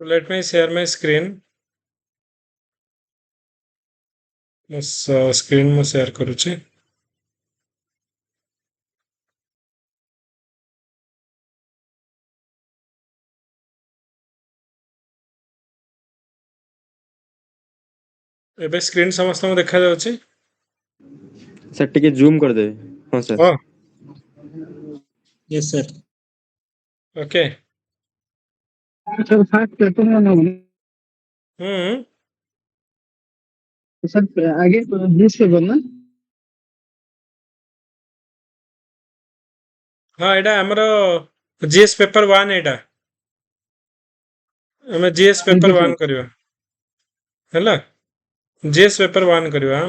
Let me share my screen. Screen में share करुचे। एबे स्क्रीन समस्त में देखा जाउची। सर टिके जूम कर दे। हां सर। हां yes sir. Okay sir fast paper में सर आगे 20 पेपर ना हाँ एटा हमरो जीएस पेपर 1 एटा हमें जीएस पेपर 1 करियो हैला जीएस पेपर 1 करियो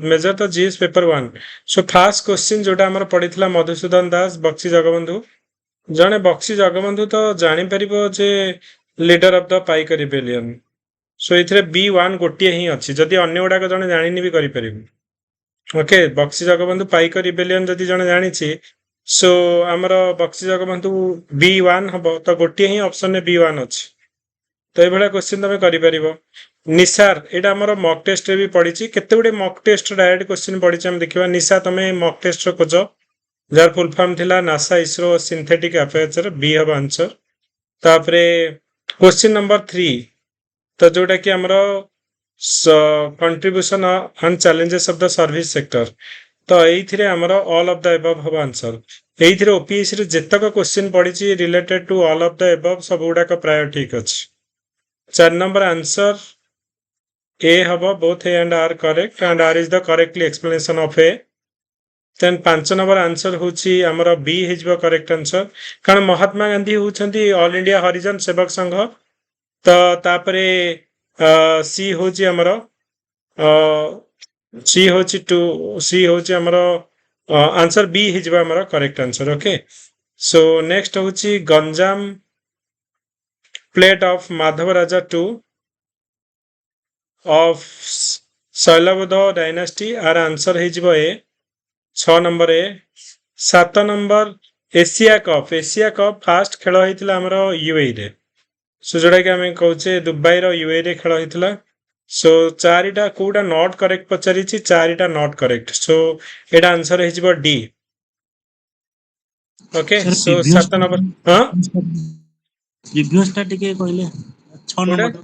मेजर तो GS paper 1 so first question जोटा हमर पडितला मधुसूदन दास बक्सी जगबंधु जने बक्सी जगबंधु तो जानि परिबो जे leader of the Paika rebellion so इथरे B1 गोटिए ही अछि जदि अन्य गुडा को जने जानि भी करि परिबो ओके बक्सी जगबंधु पाइक रिबेलियन जदि जने जानिछि सो आमर बक्सी जगबंधु B1 हबो तो गोटिए ही ऑप्शन में B1 अछि तो ए भला क्वेश्चन तमे करि परिबो निसार एटा हमर मॉक टेस्ट रे भी पडिछि केते गुडे मॉक टेस्ट डायरेक्ट क्वेश्चन पडिछि हम देखिबा निशा तमे मॉक टेस्ट रो खोजो जार फुल फॉर्म थिला नासा इसरो सिंथेटिक अपर्चर बी हब आंसर तापरे क्वेश्चन नंबर 3 तो जोटा कि हमरो contribution and challenges of the service sector तो एइथिरे हमरो ऑल ऑफ द अबव हब आंसर एइथिरे ओपीएससी रे जेतक क्वेश्चन पडिछि related to all of the above सब गुडा का प्राय ठीक अछि 4 नंबर आंसर ए हब both A and R correct and R is the correctly explanation of A then 5 number answer होची हमरो बी हिजबो करेक्ट आंसर कारण महात्मा गांधी होचंती ऑल इंडिया हरिजन सेवक संघ तो तापरे सी होची हमरो सी होची टू सी होची हमरो आंसर बी हिजबो हमरो correct answer okay so next होची Ganjam plate of Madhava Raja 2 of Shailodbhava dynasty आर आंसर हिजबो ए 6 नंबर ए 7 नंबर एशिया कप फास्ट खेल होइतिला हमरो यूएई रे सो जोड़ा कि हमें कहूचे दुबई रो यूएई रे खेल होइतिला सो चारिटा कोडा नॉट करेक्ट पचारिछि चारिटा नॉट करेक्ट सो एटा आंसर हिजबो डी ओके सो 7 नंबर हां प्रीवियस टा टिके कहले 6 नंबर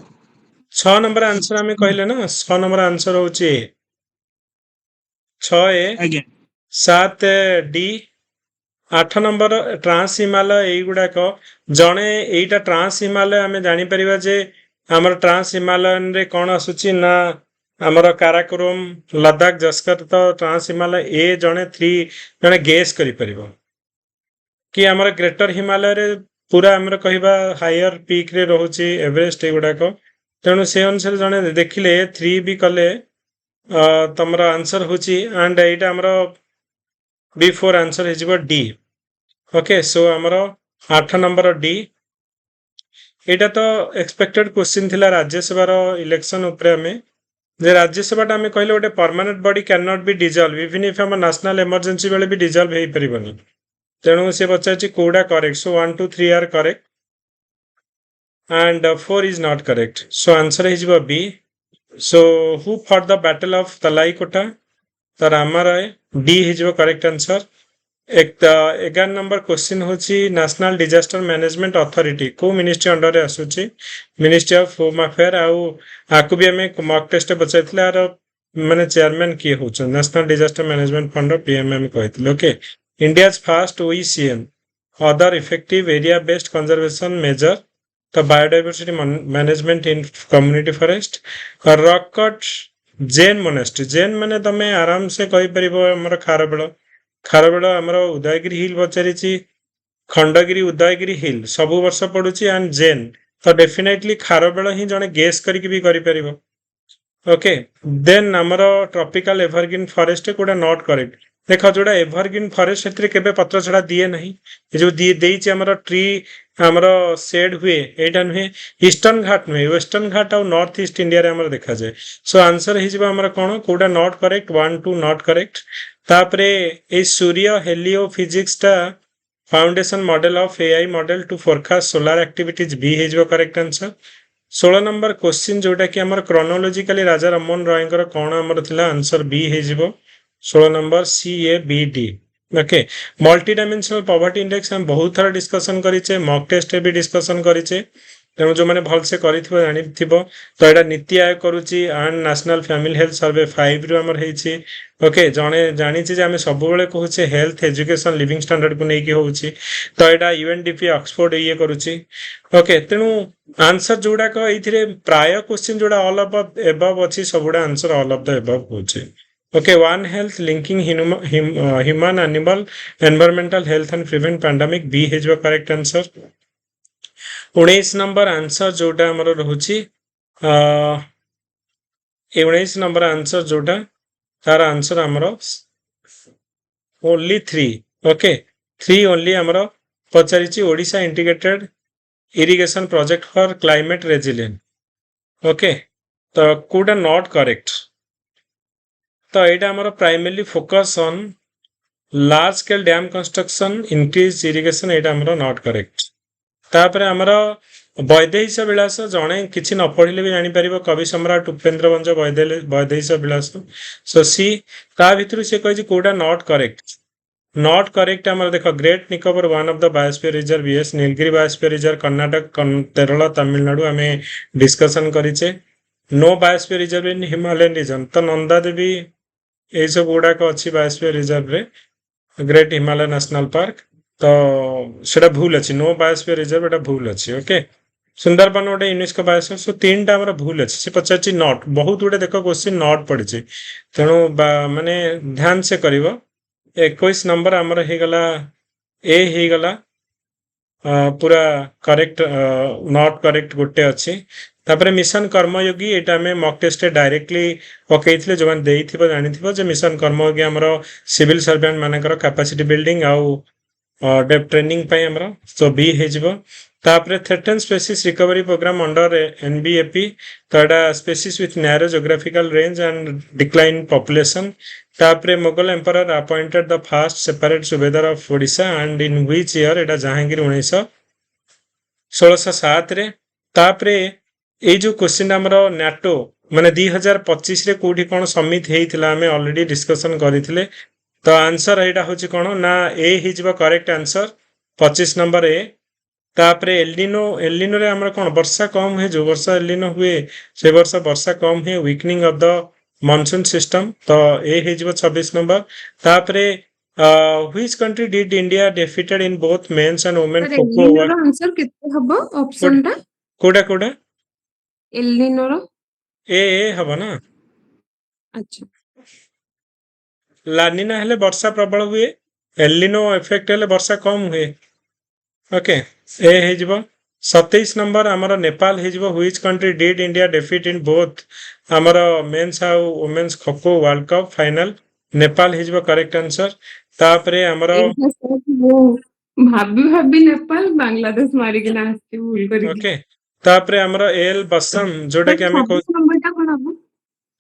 6 नंबर आंसर हमें कहले ना 6 नंबर आंसर होची 6 ए आगे 7 डी 8 नंबर ट्रांस हिमालय एई गुडा को जणे एईटा ट्रांस हिमालय हमें जानि परिबा जे हमर ट्रांस हिमालयन रे कोन आसुची ना हमर काराकोरम लद्दाख जस्कर तो ट्रांस हिमालय ए जणे 3 जणे गेस करि परिबो कि हमर ग्रेटर हिमालय रे पूरा हमर कहिबा हायर पीक रे रहउची एवरेस्ट ए गुडा को तेणु से अनुसार जणे देखिले 3 भी कले तमरा आंसर होची एंड एटा हमर B4 आंसर हिजबो डी ओके सो हमरो 8 नंबर डी एटा तो एक्सपेक्टेड क्वेश्चन थिला राज्यसभा रो इलेक्शन ऊपर में जे राज्यसभा टा हमें कहले ओटे permanent body can not be dissolve even if हम नेशनल इमरजेंसी बेले भी डिसॉल्व हेई परिबनी तेणु से पचाची कोडा correct so 1 2 3 are correct and 4 is not correct so answer is B so who fought the battle of Talaikota the Ramaray D is correct answer 11 number question होची नेशनल डिजास्टर मैनेजमेंट अथॉरिटी को ministry under रे आसुची ministry of home affair आउ आकु भी हमें mock test बचाइतले आर माने चेयरमैन की होछ national disaster management fund PM में कहतिले okay India's first OECM other effective area based conservation measure तो biodiversity management in community forest rock cut Jain monastery Jain माने तमे आराम से कहि परिबो हमर खारबेल हमर उदयगिरी हिल पचारिछि खंडगिरी उदयगिरी हिल सब वर्ष पडुछि एंड जैन तो डेफिनेटली खारबेल ही जने गेस करके भी करि परिबो ओके देन हमर ट्रॉपिकल एवरग्रीन फॉरेस्ट कोडा नॉट करेक्ट देखो जोड़ा एवरग्रीन फॉरेस्ट क्षेत्र केबे पत्र छड़ा दिए नहीं जो दिए देइछि हमर ट्री हमर शेड हुए एटा नुहे ईस्टर्न घाट नुहे वेस्टर्न घाट और नॉर्थ ईस्ट इंडिया रे हमर देखा जाए सो आंसर हिजबा हमर कोन कोडा नॉट करेक्ट 1 2 नॉट करेक्ट तापरे ए सूर्य हेलियो फिजिक्स टा foundation model of AI model to forecast solar activities बी हिजबा करेक्ट आंसर 16 नंबर क्वेश्चन जोटा कि हमर क्रोनोलॉजिकली राजा राममोहन रॉय कौन हमर थिला आंसर बी हे जिवो 16 number C A B D okay multi dimensional poverty index हम बहुत थर डिस्कशन करिचे मॉक टेस्ट भी डिस्कशन करिचे तेणु जो मैंने भलसे करिथिबो जानिथिबो तो एटा नीति आयोग करूची and national family health survey 5 रु हमर हेछि ओके जणे जानिछि जे हम सब बेले कहूचे हेल्थ एजुकेशन लिविंग स्टैंडर्ड को नेकी होउची तो एटा यूएनडीपी ऑक्सफोर्ड ये करूची ओके तेणु आंसर जोड़ा को एथिरे प्राय क्वेश्चन जोड़ा ऑल ऑफ एबव अछि सबुडा answer all of the above होचे okay one health linking human animal environmental health and prevent pandemic बी हेज करेक्ट आंसर 19 नंबर आंसर जोटा हमर रहुची 19 नंबर आंसर जोटा तार आंसर हमर ओनली 3 ओके 3 ओनली हमर पचारिची Odisha integrated irrigation project for climate resilient okay तो कोडा नॉट करेक्ट तो एटा हमर primarily focus on large scale dam construction increase irrigation एटा हमर नॉट करेक्ट तापर हमर वैदेहिश विलास जणे किछि न पढिले भी जानि परिबो कवि सम्राट उपेंद्र वंश वैदेहिश विलास सो सी ता भितरु से कहै कोडा नॉट करेक्ट हमर देखो great Nicobar one of the biosphere reserve yes Nilgiri biosphere reserve Karnataka Kerala Tamil Nadu हमें डिस्कशन करिचे no biosphere reserve in Himalayan region तो नंदा देवी ए सब गुडा को अच्छी बायोस्फीयर रिजर्व रे ग्रेट हिमालय नेशनल पार्क तो सेटा भूल अछि नो बायोस्फीयर रिजर्व एटा भूल अछि ओके सुंदरबन गोटे यूनेस्को बायोस्फीयर सो तीन टा हमर भूल अछि से पचाछि नॉट बहुत गुडे देखो क्वेश्चन नॉट पड़िछि तेणु माने ध्यान से करिवो 21 नंबर हमर हे गला ए हे गला पूरा करेक्ट नॉट करेक्ट गोटे अछि तापरे मिशन कर्मयोगी एटा में मॉक टेस्ट डायरेक्टली पकेइथिले जो माने देइथिबो जानिथिबो जे मिशन कर्मयोगी हमर सिविल सर्वेंट मानकर कैपेसिटी बिल्डिंग आउ डेप ट्रेनिंग पे हमरा सो बी हे जिवो तापरे threaten species recovery programme under NBAP तडा species with narrow geographical range and decline population तापरे Mughal emperor appointed the first separate subedar of Odisha and in which year एटा जहांगीर 1607 रे तापरे ए जो क्वेश्चन हमरो नाटो माने 2025 रे कोठी कोन समिट हेइथिला हमें ऑलरेडी डिस्कशन करिथिले तो आंसर एटा होची कोन ना ए हिजबा करेक्ट आंसर 25 नंबर ए तापरे एलिनो रे हमरा कोन वर्षा कम है जो वर्षा एलिनो हुए से वर्षा कम है weakening of the monsoon system तो ए हिजबा 26 नंबर तापरे which country did India defeated in both men's and women kho एलिनो रो आंसर केते हबो ऑप्शन टा कोडा एलिनो रो ए हबो ना अच्छा लानिना हेले वर्षा प्रबल हुए एलिनो इफेक्ट हेले वर्षा कम हुए ओके ए हे जिवो 27 नंबर हमर नेपाल हे जिवो which country did India defeat in both हमर मेंस आ वुमेन्स खो वर्ल्ड कप फाइनल नेपाल हे जिवो करेक्ट आंसर तापरे हमर भाबी नेपाल बांग्लादेश मारी के नास्ती भूल करी ओके तापरे हमर एल बसम जोटा कि हमें 26 नंबर टा कोन हबो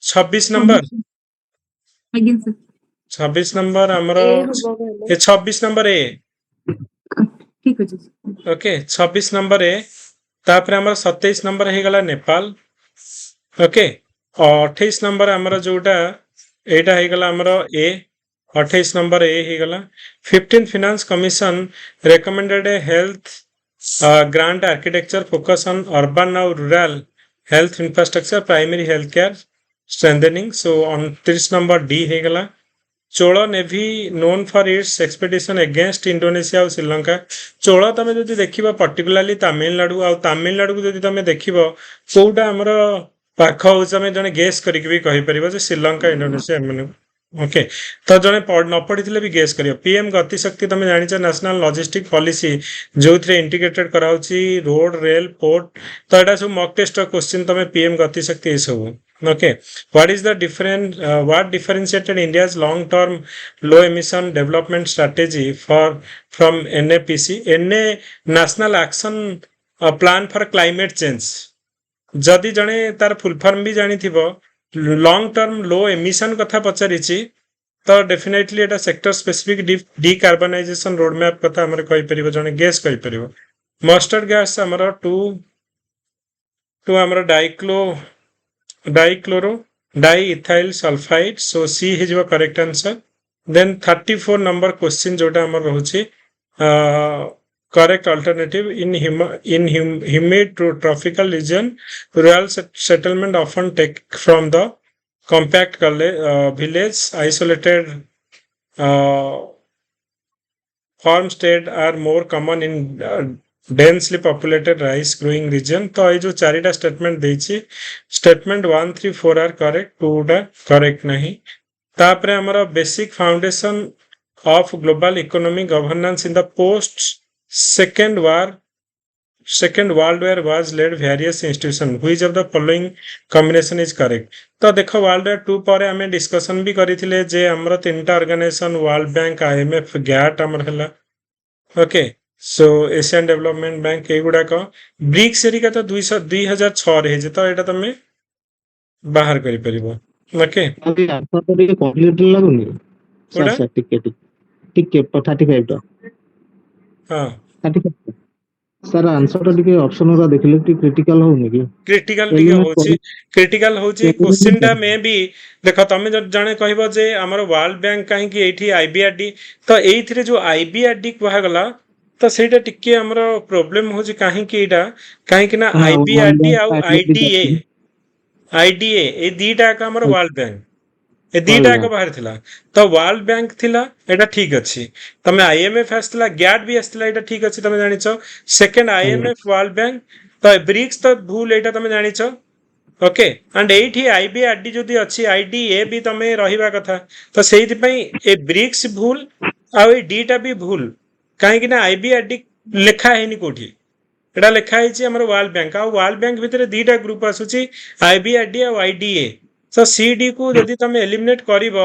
26 नंबर अगेन सर 26 नंबर हमर ए हबो ए 26 नंबर ए ठीक अछि ओके 26 नंबर ए तापरे हमर 27 नंबर हे गला नेपाल ओके 28 नंबर हमर जोटा एटा हे गला हमर ए 28 नंबर ए हे गला 15th finance commission recommended a health grant architecture focus on urban और rural health infrastructure primary health care strengthening so 29 number D हे गला Chola navy known for its expedition against Indonesia और श्रीलंका चोला तमे जदि देखिबा पर्टिकुलरली तमिलनाडु आ तमिलनाडु को जदि तमे देखिबो कोउटा हमर पाख होछ हमें जने गेस करिक भी कहि परिबो जे श्रीलंका इंडोनेशिया एमने ओके तो जने न पढ़िथिले भी गेस करियो पीएम गति शक्ति तमे जानिछ नेशनल लॉजिस्टिक पॉलिसी जोथरे इंटीग्रेटेड कराउची रोड रेल पोर्ट तो एटा सब मॉक टेस्ट क्वेश्चन तमे पीएम गति शक्ति ए सब okay what is the different what differentiated India's long term low emission development strategy from NAPC national action plan for climate change जदि जने तार फुल फॉर्म भी जानी थिबो लॉन्ग टर्म लो एमिशन कथा पचारिछि तो डेफिनेटली एटा sector specific decarbonisation road map कथा हमर कहि परिबो जने गेस कहि परिबो मस्टर्ड गैस हमर 2 टू आमर dichloro diethyl sulphide so C हिज correct answer then 34 number question जोटा आमर रोचे correct alternative in humid tropical region rural settlement often take from the compact village isolated farmstead are more common in densely populated rice growing region तो ये जो चारिटा statement देछि statement 1 3 4 are correct 2 टा correct नहीं तापरे हमर basic foundation of global economic governance in the post second world war was led various institutions which of the following combination is correct तो देखो वर्ल्ड वार 2 पर हमें डिस्कशन भी करिथिले जे हमर तीनटा organisation World Bank IMF GATT हमर हला okay so Asian Development Bank एगुडा को ब्रिक्स एरिका तो 2006 रे जे तो एटा तमे बाहर करि परिबो ओके अभी आंसर तो ଟିକେ कॉम्प्लिकेटेड लागुनी कोडा सर ଟିକେ 35 टा हां 35 सर आंसर तो ଟିକେ ऑप्शन रा देखले टी क्रिटिकल होउनी कि क्रिटिकल टिके होची क्रिटिकल होची क्वेश्चन टा मे बी देखो तमे जने कहबो जे हमर वर्ल्ड बैंक काहे कि एठी आईबीआरडी तो एइथिरे जो आईबीआरडी कहा गला तो सेटा टिके हमर प्रॉब्लम होची काहे कि एटा काहे कि ना आईबीआरडी आ आईडीए ए दीटा का हमर वर्ल्ड बैंक ए दीटा का बाहर थिला तो वर्ल्ड बैंक थिला एटा ठीक अछि तमे आईएमएफ आस्थिला गैट भी आस्थिला एटा ठीक अछि तमे जानिछो सेकंड आईएमएफ वर्ल्ड बैंक तो ब्रिक्स तो भूल एटा तमे जानिछो ओके एंड एठी आईबीआरडी जदी अछि आईडीए भी तमे रहिबा कथा तो सेहिति पई ए ब्रिक्स भूल आ ए डीटा भी भूल काहे कि ना आईबीआरडी लेखा हेनी कोठी एटा लेखा हेछि हमर वर्ल्ड बैंक आ वर्ल्ड बैंक भितरे दीटा ग्रुप आसुछि आईबीआरडी आ आईडीए तो सीडी को यदि तुम एलिमिनेट करिवो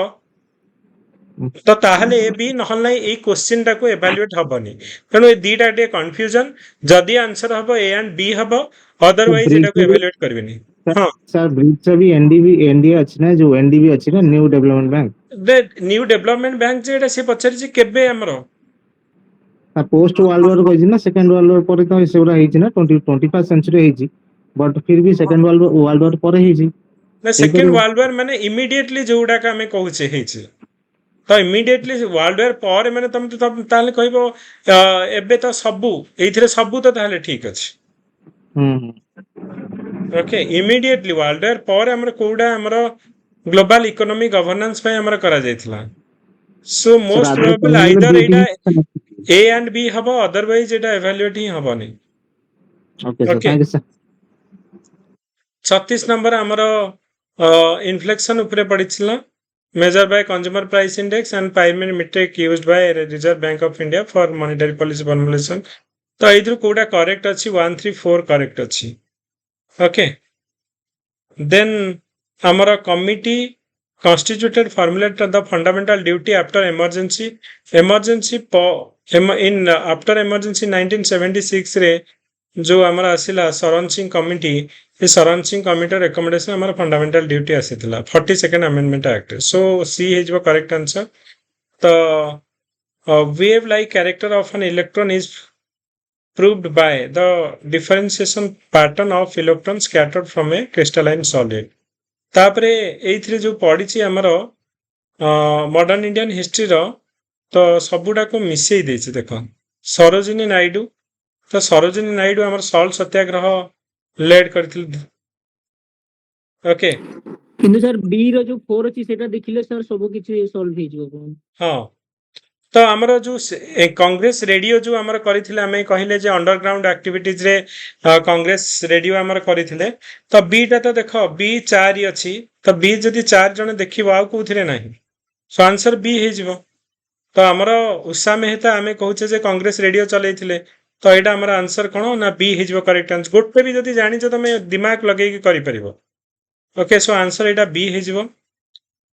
तो ताहले ए बी नहल नै ए क्वेश्चन टा को इवैल्यूएट हबनी तनो ए दीटा डे कंफ्यूजन जदी आंसर हबो ए एंड बी हबो अदरवाइज एटा को इवैल्यूएट करबेनी हां सर ब्रिक्स भी एनडीबी अछि ना जो एनडीबी अछि ना new development bank the new development bank जेटा से पछरी जे केबे हमरो पोस्ट वर्ल्ड वार कहि ना सेकंड वर्ल्ड वार पर तो सेउरा हेछि ना 21st सेंचुरी हेछि बट फिर भी सेकंड वर्ल्ड वार पर हेछि ना सेकंड वर्ल्ड वार माने इमीडिएटली जोडा का हमें कहूचे हेछि तो इमीडिएटली वर्ल्ड वार पर माने तुम तो ताले कहबो एबे तो सबु एथिरे सबु तो ताले ठीक अछि ओके इमीडिएटली वर्ल्ड वार पर हमर कोडा हमर ग्लोबल इकोनॉमिक गवर्नेंस पे हमर करा जायथिला सो मोस्ट प्रोबेबल आइदर एटा ए एंड बी हबो अदरवाइज एटा इवैल्यूएट ही हबनी okay sir thank you sir 36 number हमर इन्फ्लेशन ऊपर पड़िछला measured by consumer price index and primary metric used by Reserve Bank of India for monetary policy formulation तो इधर कोडा करेक्ट अछि 1 3 4 करेक्ट अछि ओके देन हमर committee constituted formulated the fundamental duty after emergency in after emergency 1976 रे जो हमारा आसिला शरण सिंह कमिटी ये शरण सिंह कमिटी रिकमेंडेशन हमारा फंडामेंटल ड्यूटी आसीथिला 42nd amendment act so C is the correct answer तो wave like character of an electron is proved by the differentiation pattern of electron scattered from a crystalline solid तापरे एइथरे जो पढिछि हमरो modern Indian history रो तो सबुडा को मिसई देछि देखो सरोजिनी नायडू तो सरोजिनी नायडू हमर सॉल्ट सत्याग्रह लेड करथिल ओके किंतु सर बी रो जो 4 अछि सेटा देखिले सर सब किछि सॉल्व हे जिवो हां तो हमर जो कांग्रेस रेडियो जो हमर करिथिले हमें कहिले जे अंडरग्राउंड एक्टिविटीज रे कांग्रेस रेडियो हमर करिथिले तो बी टा तो देखो बी 4 अछि तो बी जदी 4 जने देखिबो आ कोथिरे नाही सो आंसर बी हे जिवो तो हमर उषा मेहता हमें कहूचे जे कांग्रेस रेडियो चलैथिले तो एटा हमर आंसर कोन ना बी हे जिवो करेक्ट आंसर गोटे भी जदी जानि छ तमे दिमाग लगै के करि परिबो ओके सो आंसर एटा बी हे जिवो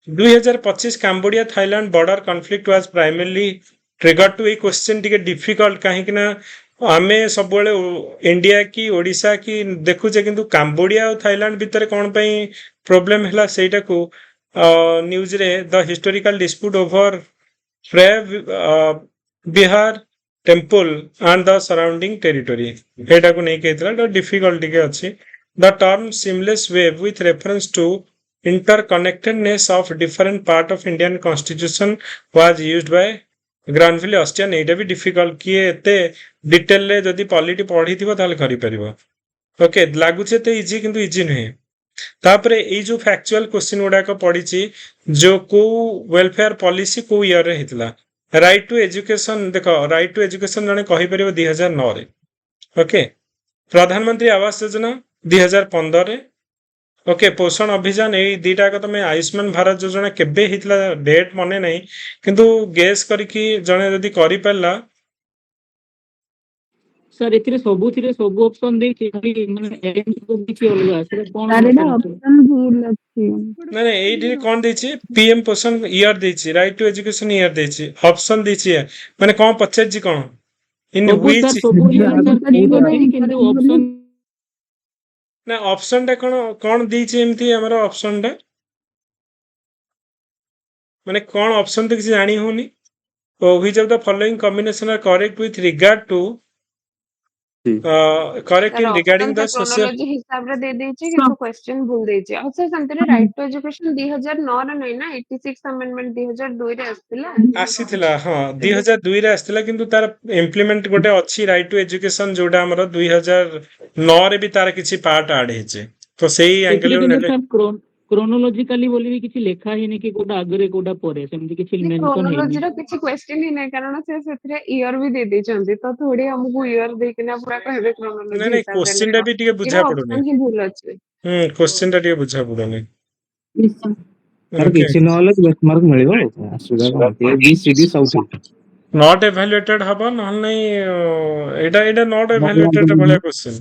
2025 Cambodia Thailand border conflict was primarily triggered to a question टिके डिफिकल्ट काहे कि ना आमे सब बेले इंडिया की ओडिसा की देखुचे किंतु काम्बोडिया और थाईलैंड भीतर कोन पई प्रॉब्लम हला सेटा को न्यूज रे द हिस्टोरिकल डिस्प्यूट ओवर फ्रे Bihar temple and the surrounding territory एटा को नै केतला तो डिफिकल्ट टिके अछि The term seamless wave with reference to interconnectedness of different part of Indian constitution was used by Granville Austin. एटा भी difficult किए एते डिटेल रे जदि पॉलिटी पढ़िथिबो ताले करि परिबो ओके लागुचे ते इजी किंतु इजी नहे तापरे एई जो फैक्चुअल क्वेश्चन गुडा को पढ़िछि जो को वेलफेयर पॉलिसी को ईयर रे हितला राइट टू एजुकेशन देखो राइट टू एजुकेशन जने कहि परिबो 2009 रे ओके प्रधानमंत्री आवास योजना 2015 रे ओके पोषण अभियान एई दीटा को तमे आयुष्मान भारत योजना केबे हितला डेट मने नहीं किंतु गेस करिकि जने जदि करि परला सर एथिरे सब ऑप्शन देछि खाली माने एम को किछि अलगा सेटा कोन ତାର ଏଇଟା ଅପସନ ଭୁଲ ଅଛି नहीं नहीं एठी कोन देछि पीएम पोषण ईयर देछि राइट टू एजुकेशन ईयर देछि ऑप्शन देछि माने कोन पचर जी कोन इन सब व्हिच सर सब सर ठीक अछि किंतु ऑप्शन ना ऑप्शन टा कोन देछि एमती हमर ऑप्शन टा माने कोन ऑप्शन तो किसी जानी होनी which of the following combination are correct with regard to correct in regarding the social chronology हिसाब रे दे देछि कि क्वेश्चन भूल देछि और सर संतरे राइट टू एजुकेशन 2009 रे नै ना 86 अमेंडमेंट 2002 रे आस्तिला आसीथिला हां 2002 रे आस्तिला किंतु तार इंप्लीमेंट गोटे अछि राइट टू एजुकेशन जोडा हमर 2009 रे भी तार किछि पार्ट ऐड हेचे तो सेही एंगल सर क्रोनोलॉजिकली बोली भी किछि लेखा ही नै कि कोटा आगरे कोटा परे सेमति किछि मेंशन क्रोनोलॉजी है रो किछि क्वेश्चन ही नै कारण से सेथरे ईयर भी दे देछंती तो थोड़ी हमकु ईयर देकिना पूरा कहबे क्रोनोलॉजी नहीं नहीं क्वेश्चन टा भी टिके बुझा पड़ुनी ही भूल अछि क्वेश्चन टा टिके बुझा पड़ुनी ତାର କିଛି ନହେଲେ ବେଷ୍ଟ ମାର୍କ ମିଳିବ ଅସୁବିଧା କଣ ଏ ବି ସି ଡି ସବୁ नॉट एवैल्यूएटेड हबो नहल नहीं एटा एटा नॉट एवैल्यूएटेड भले क्वेश्चन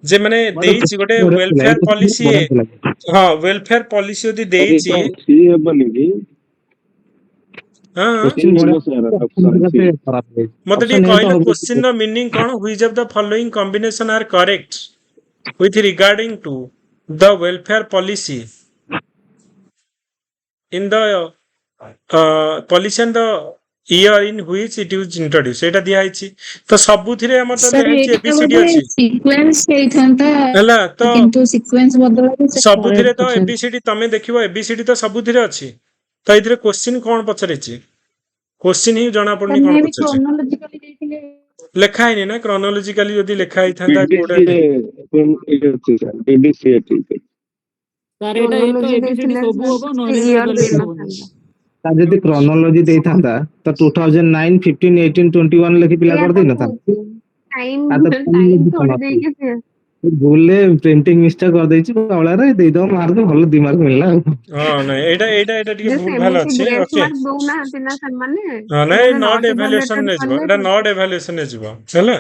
जे माने देइछि गोटे वेलफेयर पॉलिसी हां वेलफेयर पॉलिसी यदि देइछि सी हेबनी कि हां मते टिके कहले क्वेश्चन नो मीनिंग कोन which of the following combination are correct with regarding to the welfare policy in the policy and the year in which it was introduced एटा दिया हिची तो सबुथिरे हमर तो दिया एबीसीडी अछि सीक्वेंस हेइथंता हला तो किंतु सीक्वेंस बदलले से सबुथिरे तो एबीसीडी तमे देखिबो एबीसीडी तो सबुथिरे अछि तो इधरे क्वेश्चन कोन पचरेछि क्वेश्चन ही जाना पड़नी कोन पचरेछि क्रोनोलॉजिकली देखिले लेखा है ना क्रोनोलॉजिकली यदि लेखा ही था कोडे एबीसी ठीक है सर एटा ए तो एबीसीडी सब होबो नहले ईयर देना ତା ଯଦି କ୍ରୋନୋଲୋଜି ଦେଇଥାନ୍ତା ତ 2009 15 18 21 ଲେଖି ପିଲା କରି ଦେଇନଥାନ୍ତା टाइम थोड़ी देके से ଭୁଲରେ ପ୍ରିଣ୍ଟିଂ ମିଷ୍ଟେକ୍ କରିଦେଇଛି କଳାରେ ଦେଇଦବ ମାର୍କ ଭଲ 2 ମାର୍କ ମିଳିଲା ଆଉ हां नहीं एटा टिके जे भूल भाल अछि ग्रेस ओके मार्क दउ ना हतिना सम्माने हां नहीं नॉट एवैल्यूएशन ने जबो एटा नॉट एवैल्यूएशन ने जबो हैला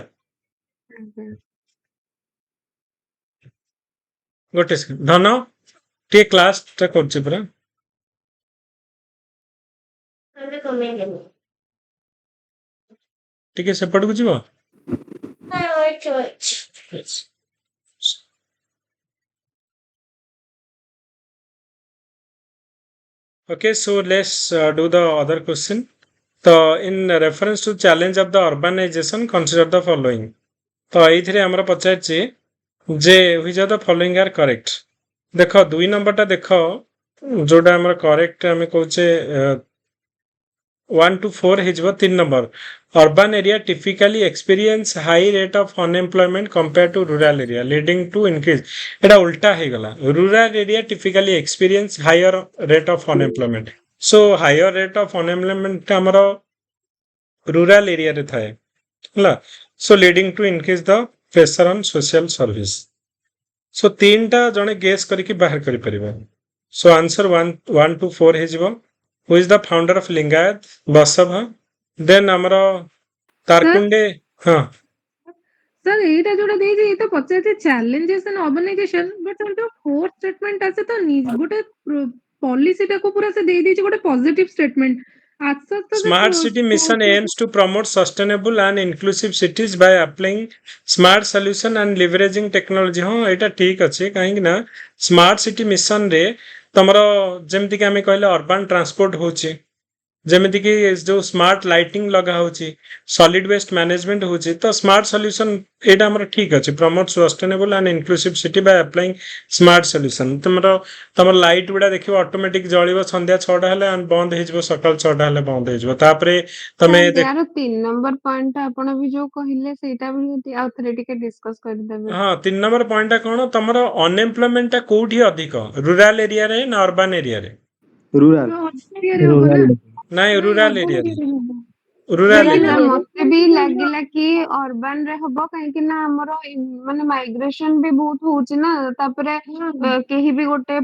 गोटे धन टे क्लास टा करछि पुरा टिके सेपट को जीवो Yes. Okay, so let's do the other question. So, in reference to challenge of the urbanization, consider the following. तो एइथिरे हमरा पचारछि जे which of the following are correct. देखो 2 नंबर टा देखो जोडा हमरा करेक्ट हमें कहूचे 1 to 4 हिजबो 3 number urban area typically experience high rate of unemployment compared to rural area leading to increase एटा उल्टा हे गला rural area typically experience higher rate of unemployment so higher rate of unemployment हमरो rural area रे थाए हला so leading to increase the pressure on social service so तीनटा जने guess करके बाहर करि परिबा so answer 1 to 4 हिजबो who is the founder of Lingayat Basava then हमरा तारकुंडे हां सर एटा जोड़ा देई जे तो पचाते challenges and urbanisation but sir जो फोर्थ स्टेटमेंट आसे तो गोटे पॉलिसी टा को पूरा से देई दी गोटे पॉजिटिव स्टेटमेंट अच्छा तो Smart City Mission aims to promote sustainable and inclusive cities by applying smart solution and leveraging technology हां एटा ठीक अछि काहे कि ना स्मार्ट सिटी मिशन रे तमरो जेमति कि हमें कहले अर्बन ट्रांसपोर्ट होची ଯେମିତି କି ଯୋଉ ସ୍ମାର୍ଟ ଲାଇଟିଂ ଲଗା ହଉଛି, ସଲିଡ ୱେଷ୍ଟ ମ୍ୟାନେଜମେଣ୍ଟ ହଉଛି, ତ ସ୍ମାର୍ଟ ସଲ୍ୟୁସନ ଏଇଟା ଆମର ଠିକ ଅଛି। Promote sustainable and inclusive city by applying smart solution. ତମର ଲାଇଟ୍ ଗୁଡା ଦେଖିବ ଅଟୋମେଟିକ ଜଳିବ ସନ୍ଧ୍ୟା 6ଟା ହେଲେ and ବନ୍ଦ ହେଇଯିବ, ସକାଳ 6ଟା ହେଲେ ବନ୍ଦ ହେଇଯିବ। ତାପରେ ତମେ ସାର୍ ୟାର 3 ନମ୍ବର ପଏଣ୍ଟଟା ଆପଣ ବି ଯୋଉ କହିଲେ ସେଇଟା ବି ଯଦି ଆଉ ଥରେ ଟିକେ ଡିସ୍କସ୍ କରିଦେବେ। ହଁ 3 ନମ୍ବର ପଏଣ୍ଟଟା କଣ, ତମର ଅନଏମ୍ପ୍ଲୟମେଣ୍ଟଟା କୋଉଠି ଅଧିକ, ରୁରାଲ ଏରିଆରେ ନା ଅର୍ବାନ ଏରିଆରେ? rural ଏରିଆରେ ହବ ନା? ନାଇଁ ନାଇଁ ରୁରାଲ urban ଏରିଆରେ, ଏରିଆରେ ହବ। ରୁରାଲ ନାଇଁ ଏରିଆ। ସାର୍ ମତେ ବି ଲାଗିଲା କି ଅର୍ବାନ ରେ ହବ, କାହିଁକି ନା ଆମର ମାନେ ମାଇଗ୍ରେସନ ବି ବହୁତ ହଉଛି ନା, ତାପରେ କେହି ବି ଗୋଟେ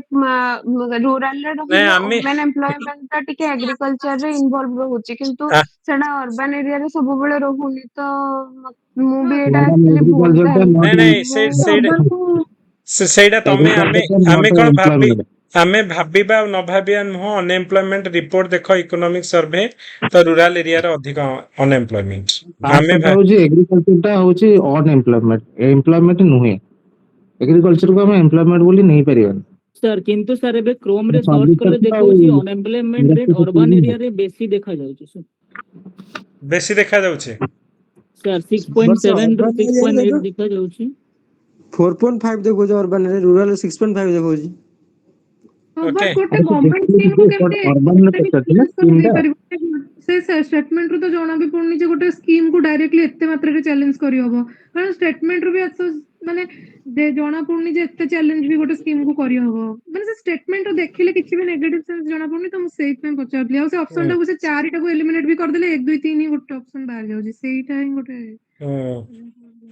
ରୁରାଲ ରେ ନାଇଁ ରହିଲେ ଆମେ ଓମେନ ଏମ୍ପ୍ଲୟମେଣ୍ଟ ଟା ଟିକେ ଏଗ୍ରିକଲଚର ରେ ଇନଭଲ୍ଭ ରହୁଛି, କିନ୍ତୁ ସେଟା ଅର୍ବାନ ଏରିଆରେ ସବୁବେଳେ ରହୁନି। ତ ମୁଁ ବି ଏଇଟା ଆକ୍ଚୁଆଲି ଭୁଲ ନାଇଁ ନାଇଁ ସେଇଟା ଆମେ କଣ ଆମେ ଭାବିବା ଆଉ ନ ଭାବିବା ନୁହଁ। ଅନଏମ୍ପ୍ଲୟମେଣ୍ଟ ରିପୋର୍ଟ ଦେଖ, ଇକୋନୋମିକ ସର୍ଭେ, ତ ରୁରାଲ ଏରିଆରେ ଅଧିକ ଅନଏମ୍ପ୍ଲୟମେଣ୍ଟ। ଆମେ କଥା ହଉଛି ଏଗ୍ରିକଲଚର ଟା ହଉଛି ଅନଏମ୍ପ୍ଲୟମେଣ୍ଟ, ଏମ୍ପ୍ଲୟମେଣ୍ଟ ନୁହେଁ। ଏଗ୍ରିକଲଚର କୁ ଆମେ ଏମ୍ପ୍ଲୟମେଣ୍ଟ ବୋଲି ନେଇ ପାରିବାନି। ସାର୍ କିନ୍ତୁ ସାର୍ ଏବେ କ୍ରୋମ ରେ ସର୍ଚ୍ଚ ସର୍ଭିସ କଲେ ସେକ୍ଟର ଆଉ ଦେଖଉଛି ଅନଏମ୍ପ୍ଲୟମେଣ୍ଟ ରେଟ୍ ଅର୍ବାନ ଇଣ୍ଡଷ୍ଟ୍ରି ଏରିଆରେ ବେଶୀ ଦେଖାଯାଉଛି ସାର୍। ବେଶୀ ଦେଖାଯାଉଛି। ସାର୍ but sir 6.7 ରୁ urban area 6.8 ଦେଖାଯାଉଛି। 4.5 ଦେଖଉଛି, urban ରେ rural 6.5 ଦେଖଉଛି। ଓକେ, ଗୋଟେ ଗଭର୍ଣ୍ଣମେଣ୍ଟ ସ୍କିମ୍ କୁ କେମିତି ଅର୍ବାନ ରେ ପଚାରୁଛି ନା ସ୍କିମ୍ ଟା। ଦେଇପାରିବ? ସେ ଷ୍ଟେଟମେଣ୍ଟ ରୁ ତ ଜଣା ବି ପଡୁନି ଯେ ଗୋଟେ ସ୍କିମ୍ କୁ ଡାଇରେକ୍ଟଲି ଏତେ ମାତ୍ରାରେ ଚ୍ୟାଲେଞ୍ଜ କରିହବ। କାରଣ ଷ୍ଟେଟମେଣ୍ଟ ରୁ ବି ମାନେ ଜଣା ପଡୁନି ଯେ ଏତେ ଚ୍ୟାଲେଞ୍ଜ ବି ଗୋଟେ ସ୍କିମ୍ କୁ କରିହବ। ମାନେ ସେ ଷ୍ଟେଟମେଣ୍ଟ ରୁ ଦେଖିଲେ କିଛି ବି ନେଗେଟିଭ ସେନ୍ସ ଜଣା ପଡୁନି, ତ ମୁଁ ସେଇଥିପାଇଁ ପଚାରୁଥିଲି। ଆଉ ସେ ଅପସନ ଟାକୁ ସେ 4ଟାକୁ ଏଲିମିନେଟ ବି କରିଦେଲେ 1 2 3 ଗୋଟେ ଅପସନ ବାହାରି ଯାଉଛି, ସେଇଟା ହିଁ ଗୋଟେ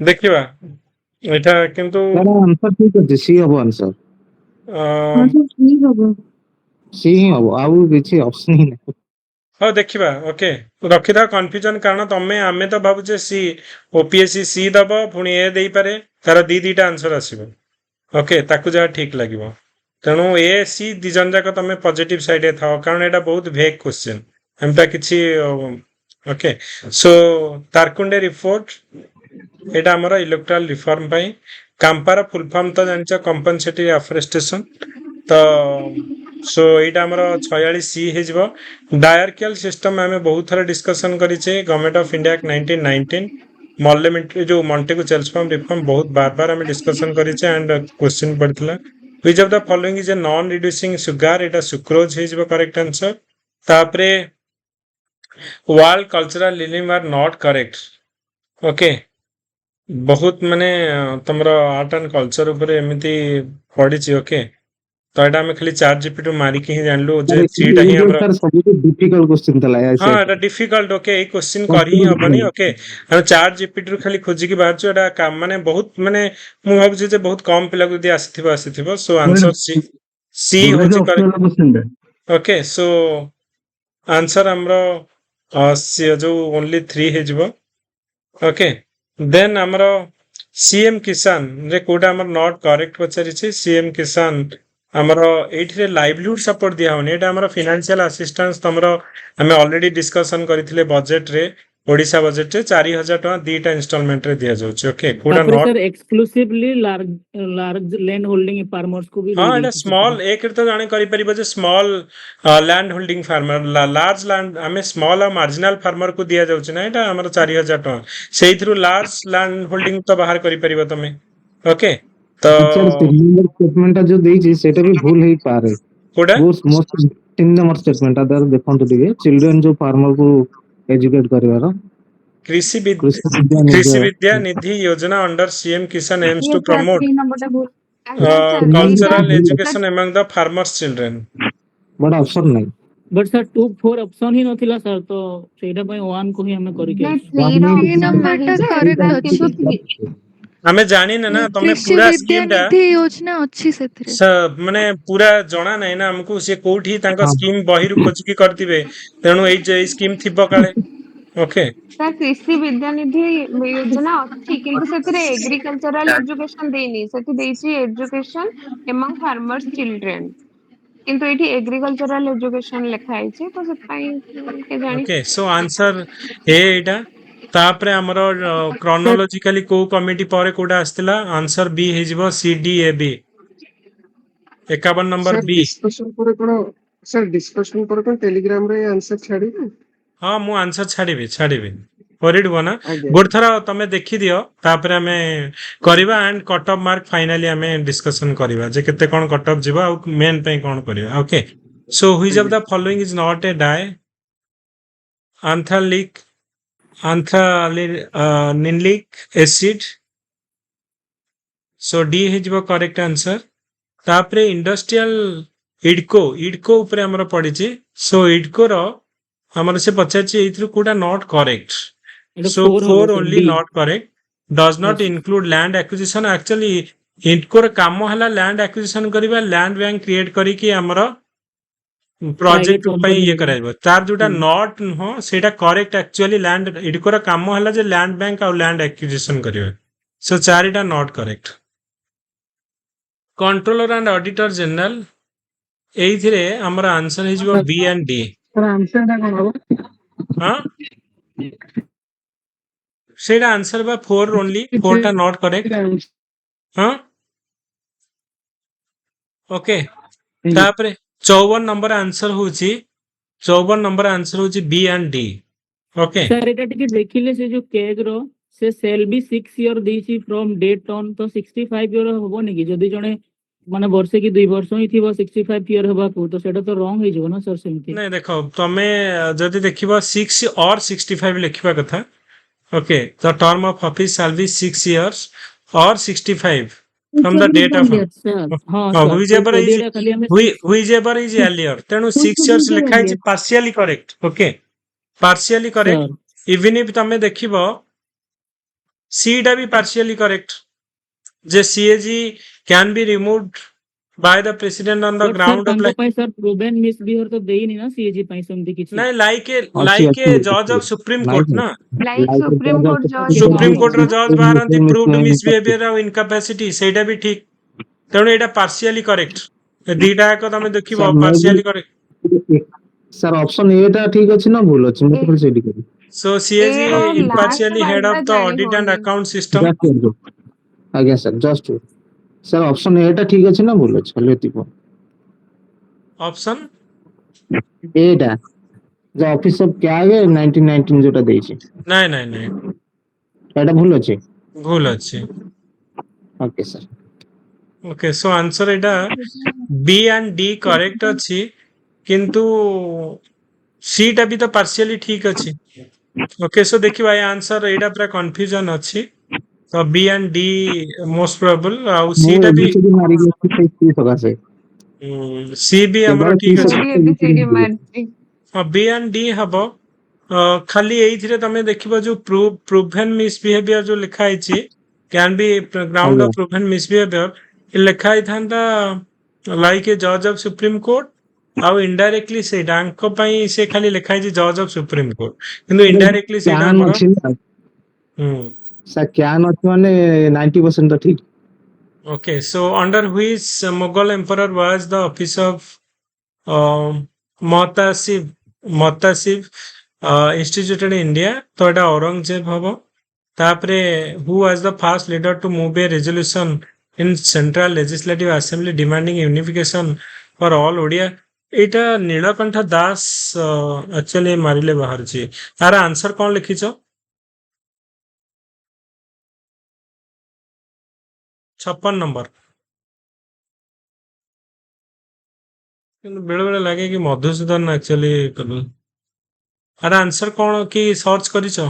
ଦେଖିବା ଏଇଟା। କିନ୍ତୁ ତାର ଆନ୍ସର ଠିକ ଅଛି, ସି ହବ ଆନ୍ସର। ହଁ ତ ଠିକ ହବ। ସି ହିଁ ହବ, ଆଉ କିଛି ଅପସନ ହିଁ ନାହିଁ। ହଉ ଦେଖିବା। ଓକେ, ରଖିଥାଅ କନଫ୍ୟୁଜନ, କାରଣ ଆମେ ତ ଭାବୁଛେ ସି, ଓପିଏସସି ସି ଦବ, ପୁଣି ଏ ଦେଇପାରେ, ତାର ଦିଟା ଆନ୍ସର ଆସିବ। ଓକେ, ତାକୁ ଯାହା ଠିକ ଲାଗିବ। ତେଣୁ ଏ ସି ଦି ଜଣ ଯାକ ତମେ ପଜିଟିଭ ସାଇଡରେ ଥାଅ, କାରଣ ଏଇଟା ବହୁତ ଭେକ୍ କ୍ୱେଶ୍ଚନ, ଏମତା କିଛି। ଓକେ, ସୋ ତାରକୁଣ୍ଡେ ରିପୋର୍ଟ, ଏଇଟା ଆମର ଇଲେକ୍ଟ୍ରାଲ ରିଫର୍ମ ପାଇଁ। କାମ୍ପାର ଫୁଲ ଫର୍ମ ତ ଜାଣିଛ, କମ୍ପନସେଟରି ଆଫରେଷ୍ଟେସନ। ତ ସୋ ଏଇଟା ଆମର 46C ହେଇଯିବ। ଡାୟରକିଆଲ ସିଷ୍ଟମ ଆମେ ବହୁତ ଥର ଡିସ୍କସନ କରିଛେ, ଗଭର୍ଣ୍ଣମେଣ୍ଟ ଅଫ ଇଣ୍ଡିଆ 1919। ମଲ୍ଲେମେଣ୍ଟ୍ରି ଯୋଉ ମଣ୍ଟେଗୁ ଚେଲ୍ସଫର୍ମ ରିଫର୍ମ ବହୁତ ବାର ଆମେ ଡିସ୍କସନ କରିଛେ, ଆଣ୍ଡ କ୍ୱେଶ୍ଚିନ୍ ପଡିଥିଲା। which of the following is a non reducing sugar, ଏଇଟା ସୁକ୍ରୋଜ ହେଇଯିବ କରେକ୍ଟ ଆନ୍ସର। ତାପରେ world cultural living are not correct. Okay, ବହୁତ ମାନେ ତମର ଆର୍ଟ ଆଣ୍ଡ କଲଚର ଉପରେ ଏମିତି ପଡିଛି। ଓକେ, ତ ଏଇଟା ଆମେ ଖାଲି ChatGPT ମାରିକି ହିଁ ଜାଣିଲୁ ଯେ 3ଟା ହିଁ ଆମର। ସବୁଠୁ ଡିଫିକଲ୍ଟ କ୍ୱେଶ୍ଚିନ୍ ଥିଲା ହଁ, ଏଟା ଡିଫିକଲ୍ଟ। ଓକେ, ଏଇ କ୍ୱେଶ୍ଚିନ୍ କରି ହିଁ ହବନି। ଓକେ, ଆମେ ChatGPT ରୁ ଖାଲି ଖୋଜିକି ବାହାରୁଛୁ। ଏଟା ମାନେ ବହୁତ ମାନେ ମୁଁ ଭାବୁଛି ଯେ ବହୁତ କମ ପିଲାକୁ ଯଦି ଆସିଥିବ। ସୋ ଆନ୍ସର ସି ହଉଛି କରେକ୍ଟ। ଓକେ, ସୋ ଆନ୍ସର ଆମର ଯୋଉ ଓନ୍ଲି 3 ହେଇଯିବ। ଓକେ, ଦେନ୍ ଆମର ସିଏମ କିଷାନ ରେ କୋଉଟା ଆମର ନଟ୍ କରେକ୍ଟ ପଚାରିଛି। ସିଏମ କିଷାନ ଆମର ଏଇଥିରେ ଲାଇଭଲିହୁଡ ସପୋର୍ଟ ଦିଆ ହଉନି, ଏଇଟା ଆମର ଫିନାନ୍ସିଆଲ ଆସିଷ୍ଟାନ୍ସ। ତମର ଆମେ ଅଲରେଡି ଡିସ୍କସନ କରିଥିଲେ ବଜେଟରେ, ଓଡିଶା ବଜେଟରେ 4,000 ଟଙ୍କା ଦିଟା ଇନଷ୍ଟଲମେଣ୍ଟରେ ଦିଆଯାଉଛି। ଓକେ, କୋଉଟା ତାପରେ not. Sir exclusively large land holding farmers କୁ ବି ହଁ, ଏଇଟା ଦେଇଦେଇଛି ସ୍ମଲ୍, ସେଥିରେ। ଏକରେ ତ ଜାଣି କରିପାରିବ ଯେ ସ୍ମଲ୍ ଲ୍ୟାଣ୍ଡ ହୋଲ୍ଡିଂ ଫାର୍ମର, ଲାର୍ଜ ଲ୍ୟାଣ୍ଡ ଆମେ ସ୍ମଲ୍ ଆଉ ମାର୍ଜିନାଲ ଫାର୍ମରକୁ ଦିଆଯାଉଛି ନା, ଏଇଟା ଆମର 4,000 ଟଙ୍କା। ସେଇଥିରୁ ଲାର୍ଜ ଲ୍ୟାଣ୍ଡ ହୋଲ୍ଡିଂ ତ ବାହାର କରିପାରିବ ତମେ। ଓକେ, ତ ଷ୍ଟେଟମେଣ୍ଟଟା ଯୋଉ ଦେଇଛି ସେଇଟା ବି ଭୁଲ ହେଇପାରେ। କୋଉଟା 3 ନମ୍ବର ଷ୍ଟେଟମେଣ୍ଟଟା ତାର ଦେଖନ୍ତୁ ଟିକେ, ଚିଲଡ୍ରେନ ଯୋଉ ଫାର୍ମରକୁ ଏଜୁକେଟ କରିବାର। कृषि ନିଜ विद्या निधि योजना अंडर सीएम किसान एम्स टू ये सर प्रमोट 3 नंबर टा बोल। ଆଜ୍ଞା ସାର୍ ଏଇଟା cultural education among the farmers children। ବଡ ଅପସନ ନାହିଁ। ବଟ୍ ସାର୍ 2 4 ଅପସନ ହିଁ ନଥିଲା ସାର୍, ତ ସେଇଟା ପାଇଁ 1 କୁ ହିଁ ଆମେ କରିକି ନାଇଁ ଆସିଛୁ। 3 ର One ଅପସନ number ନାହିଁ ଟା ଯେ, correct କିନ୍ତୁ ଅଛି। 3 ଆମେ ଜାଣିନେ ନା ତମେ कृषि ପୁରା विद्या ସ୍କିମ୍ ଟା निधि योजना ଅଛି ସେଥିରେ। ମାନେ ପୁରା ଜଣା ନାହିଁ ନା ଆମକୁ, ସେ କୋଉଠି ତାଙ୍କ ହଁ। ସ୍କିମ୍ ବହିରୁ ଖୋଜିକି କରିଥିବେ। ତେଣୁ ଏଇ ସ୍କିମ୍ ଥିବ କାଳେ। ଓକେ, ସାର୍ କୃଷି ବିଦ୍ୟାନିଧି ଯୋଜନା ଅଛି, କିନ୍ତୁ ସେଥିରେ ଏଗ୍ରିକଲଚରାଲ ଏଜୁକେସନ ଦେଇନି, ସେଠି ଦେଇଛି ଏଜୁକେସନ ଏମଙ୍ଗ ଫାର୍ମର୍ସ ଚିଲଡ୍ରେନ, କିନ୍ତୁ ଏଇଠି ଏଗ୍ରିକଲଚରାଲ ଏଜୁକେସନ ଲେଖା ହେଇଛି, ତ ସେଥିପାଇଁ କେଜାଣି। ଓକେ, ସୋ ଆନ୍ସର ଏଇଟା। ତାପରେ ଆମର କ୍ରୋନୋଲୋଜିକାଲି କୋଉ କମିଟି ପରେ କୋଉଟା ଆସିଥିଲା, ଆନ୍ସର B ହେଇଯିବ CDAB 51 ନମ୍ବର B। ଡିସ୍କସନ ପରେ କଣ सर डिस्कशन पर कौन टेलीग्राम रे आंसर छाड़िबे? हाँ मु आंसर छाड़िबी वरीड हो ना आज्ञा गोटे थर तमे देखि दियो तापर आमे करबा and cut off mark finally आमे डिस्कशन करबा जे केते कोन कट ऑफ जिवो आ मेन पे कोन करबा okay so which of the following is not a dye anthalic anthranilic acid so D is the correct answer तापरे इंडस्ट्रियल इडको ऊपर हमर पडिछि सो इडको रो हमर से पचाछि एथि कोडा नॉट करेक्ट এটা so 4 4 হলো only D not correct does not yes include land acquisition actually IDCO रो काम हला लैंड एक्विजिशन करबा लैंड बैंक क्रिएट करी कि हमर प्राइवेट प्रोजेक्ट ପାଇଁ कंपनी ଇଏ କରାଯିବ ତାର ଯୋଉଟା ହୁଁ ନଟ୍ ନୁହଁ ସେଇଟା କରେକ୍ଟ ଆକ୍ଚୁଆଲି ଲ୍ୟାଣ୍ଡ ଇଡିକୋର କାମ ହେଲା ଯେ ଲ୍ୟାଣ୍ଡ ବ୍ୟାଙ୍କ ଆଉ ଲ୍ୟାଣ୍ଡ ଆକ୍ୱିଜିସନ କରିବେ ସୋ ଚାରିଟା not correct controller and auditor general ଏଇଥିରେ ଆମର ଆନ୍ସର ହେଇଯିବ ବି ଆଣ୍ଡ ଡି ତାର ଆନ୍ସର ଟା କଣ ହବ? ହଁ ସେଇଟା ଆନ୍ସର ବା 4 ଓନ୍ଲି 4 ଟା ନଟ୍ କରେକ୍ଟ ହଁ ଓକେ ତାପରେ 54 ନମ୍ବର ଆନ୍ସର ହଉଛି 54 ନମ୍ବର ଆନ୍ସର ହଉଛି ବି ଆଣ୍ଡ ଡି ଓକେ স্যার এটা ଟିକେ ଦେଖିଲେ ସେ ଯୋଉ କେକ୍ ର ସେ ସେଲ୍ ବି 6 ଇୟର ଦେଇଛି ଫ୍ରମ ଡେଟ୍ ଅନ୍ ତ 65 ଇୟର ହବନି କି ଯଦି ଜଣେ ମାନେ ବର୍ଷେ କି 2 ବର୍ଷ ହିଁ ଥିବ 65 ଇୟର ହେବାକୁ ତ ସେଟା ତ ରଙ୍ଗ ହେଇଯିବ ନା ସାର୍ ସେମିତି ନାଇଁ ଦେଖ ତମେ ଯଦି ଦେଖିବ 6 or 65 ଲେଖିବା କଥା okay the term of office shall be 6 years or 65 from the date of sir ହଁ ସାର୍ whichever ସେ is ଓଡିଆଟା ଖାଲି ଆମେ 6 whichever is earlier ତେଣୁ 6 years ଲେଖା ହେଇଛି partially correct okay partially correct sir even if ତମେ ଦେଖିବ C ଟା ବି partially correct ଯେ CAG can be removed by the president on the but sir ground of ତାଙ୍କ ପାଇଁ ସାର୍ ପ୍ରୁଭେନ୍ ମିସବିହେଭିୟର ତ ଦେଇନି ନା ସିଏଜି ପାଇଁ ସେମିତି କିଛି ନାଇଁ ଅଛି like a ଅଛି judge of supreme court like ନା Like like Supreme Court judge supreme କଣ କୋର୍ଟର ହେଇଛି? ଜଜ୍ ବାହାରନ୍ତି ପ୍ରୁଭଡ ମିସବିହେଭିୟର ଆଉ ଇନକାପାସିଟି ସେଇଟା ବି ଠିକ ତେଣୁ ଏଇଟା ପାର୍ସିଆଲି କରେକ୍ଟ ଦିଟା ଯାକ ତମେ ଦେଖିବ ସାର୍ ମେ ବି ପାର୍ସିଆଲି କରେକ୍ଟ ସାର୍ ଅପସନ ଏ ଟା ଠିକ ଅଛି ନା ଭୁଲ ଅଛି ମୁଁ ତ ଏ ଖାଲି ସେଇଠି କରିବି ସୋ ସିଏଜି A ର last impartially head word of ଟା the ଜାଣି audit and ହଉନି। account system ଜଷ୍ଟ କରିଦो ଆଜ୍ଞା ସାର୍ ଜଷ୍ଟ ସାର୍ ଅପସନ ଏ ଟା ଠିକ ଅଛି ନା ଭୁଲ ଅଛି ଖାଲି ଏତିକି ଅପସନ ଏଟା ଦ ଅଫିସ ଅଫ କ୍ୟାଗ 1919 ଯୋଉଟା ଦେଇଛି ନାଇଁ ଏଟା ଭୁଲ ଅଛି ଭୁଲ ଅଛି okay sir okay so answer ଏଇଟା ବି ଆଣ୍ଡ ଡି କରେକ୍ଟ ଅଛି କିନ୍ତୁ ସି ଟା ବି ତ ପାର୍ସିଆଲି ଠିକ ଅଛି ଓକେ ସो ଦେଖିବା ଏ ଆନ୍ସର ଏଇଟା ପୁରା କନଫ୍ୟୁଜନ ଅଛି ତ ବି ଆଣ୍ଡ ଡି ମୋଷ୍ଟ ପ୍ରୋବାବଲ ଆଉ ସି ମୁଁ ଟା ବି ଏବିସିଡି ମାରିକି ଅଛି ସେଇ ସକାଶେ ସି ବି ଆମର କେବଳ ଠିକ ମୁଁ ଅଛି ବି ABCD ମାରିଛି। ହଁ ବି ଆଣ୍ଡ ଡି ହବ ଖାଲି ଏଇଥିରେ ତମେ ଦେଖିବ ଯୋଉ ପ୍ରୁଭେନ୍ ମିସବିହେଭିୟର ଯୋଉ ଲେଖା ହେଇଛି କ୍ୟାନ୍ ବି ଗ୍ରାଉଣ୍ଡ ଆଜ୍ଞା ଅଫ ପ୍ରୁଭେନ୍ ମିସବିହେଭିୟର ଲେଖା ହେଇଥାନ୍ତା ଲାଇକ୍ ଏ ଜଜ୍ ଅଫ ସୁପ୍ରିମ କୋର୍ଟ ଆଉ ଇନଡାଇରେକ୍ଟଲି ସେଇଟା ଆଙ୍କ ପାଇଁ ସେ ଖାଲି ଲେଖା ହେଇଛି ଜଜ୍ ଅଫ ସୁପ୍ରିମ କୋର୍ଟ କିନ୍ତୁ ଇନଡାଇରେକ୍ଟଲି ସେଇଟା କ୍ୟାନ୍ ଆମର ଅଛି ନା ହୁଁ ସାର୍ କ୍ୟାନ୍ ଅଛି ମାନେ 90% ତ ଠିକ okay so under which Mughal emperor was the office of Muhtasib instituted in India तो एटा औरंगजेब हबो तापरे who was the first leader to move a resolution in central legislative assembly demanding unification for all Odia Etah Neelkanth Das actually मारिले बाहर छी तार answer कोन लिखिछो 56 number କିନ୍ତୁ ବେଳେ ବେଳେ ଲାଗେ କି ମଧୁସୂଦନ ଆକ୍ଚୁଆଲି କଲୁ ଆର ଆନ୍ସର କଣ କି ସର୍ଚ୍ଚ କରିଛ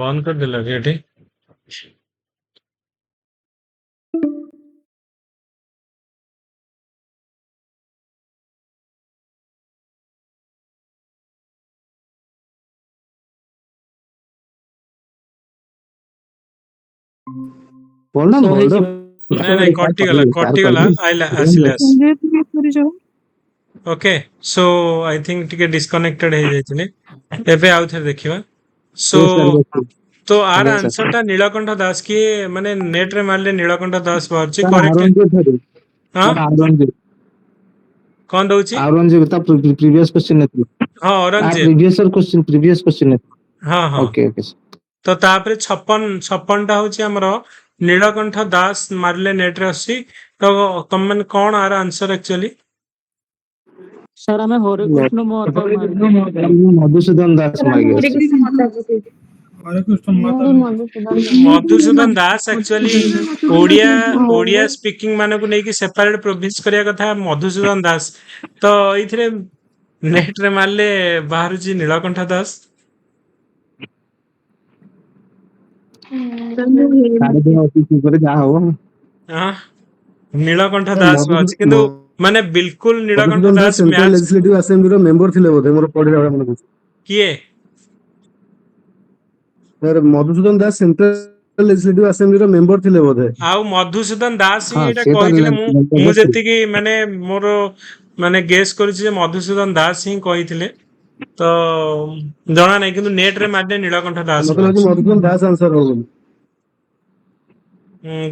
ବନ୍ଦ କରିଦେଲ କି ଏଠି ଭଲ ସୋ ଭଲ ହେଇଯିବ ନାଇଁ ନାଇଁ କଟିଗଲା ଆଇଲା ଆସିଲା ଓକେ ସୋ ଆଇ ଥିଙ୍କ ଟିକେ ଡିସକନେକ୍ଟେଡ ହେଇଯାଇଥିଲି ଏବେ ଆଉ ଥରେ ଦେଖିବା ସୋ तो आर ଆଜ୍ଞା आंसर ସାର୍ टा नीलकंठ दास किए माने नेट रे मारले नीलकंठ दास बाहरची ସାର୍ करेक्ट ଆଉରଙ୍ଗଜେବ हां ସାର୍ ଆଉରଙ୍ଗଜେବ कौन दउची ଆଉରଙ୍ଗଜେବ ତା ପ୍ରିଭିୟସ୍ କ୍ୱେଶ୍ଚିନ୍ ନେଇଥିଲେ हां ଆ औरंगजेब ପ୍ରିଭିୟସ୍ କ୍ୱେଶ୍ଚିନ୍ ନେଇଥିଲେ हां हां ଓକେ ଓକେ तो तापरे 56 टा होची हमरो नीलकंठ दास मारले नेट रे आसी तो तुम मन कौन आर आंसर एक्चुअली सर हमें हरे कृष्ण महतो ମଧୁସୂଦନ ଦାସ ମାରିକି ଆସିଛି मधुसूदन दास एक्चुअली ओडिया ओडिया स्पीकिंग माने को नेकी सेपरेट प्रोविंस करिया कथा मधुसूदन दास तो इथिरे नेट रे मारले बाहर जी नीलकंठ दास ସାଢେ ଦିନ ଅଫିସ ଉପରେ ଯାହା ହବ हां नीलकंठ दास अछि किंतु माने बिल्कुल Nilakantha Madhusudan Das Das central match legislative ଆସେମ୍ବଲିର ମେମ୍ବର ଥିଲେ ବୋଧେ ମୋର ପଢିଲା ବେଳେ ମନେ ପଡୁଛି किए sir Madhusudan Das central legislative ଆସେମ୍ବଲିର ମେମ୍ବର ଥିଲେ ବୋଧେ आउ मधुसूदन दास ही ହଁ एटा ସେ ତ कहिथिले मु ଥିଲେ जेति की माने मोर माने गेस करिछि जे मधुसूदन दास ही कहिथिले तो जणा नै किंतु नेट रे मारले नीलकंठ दास ମତେ ଲାଗୁଛି बाहरछि ମଧୁସୂଦନ ଦାସ ଆନ୍ସର ହବ ବୋଲି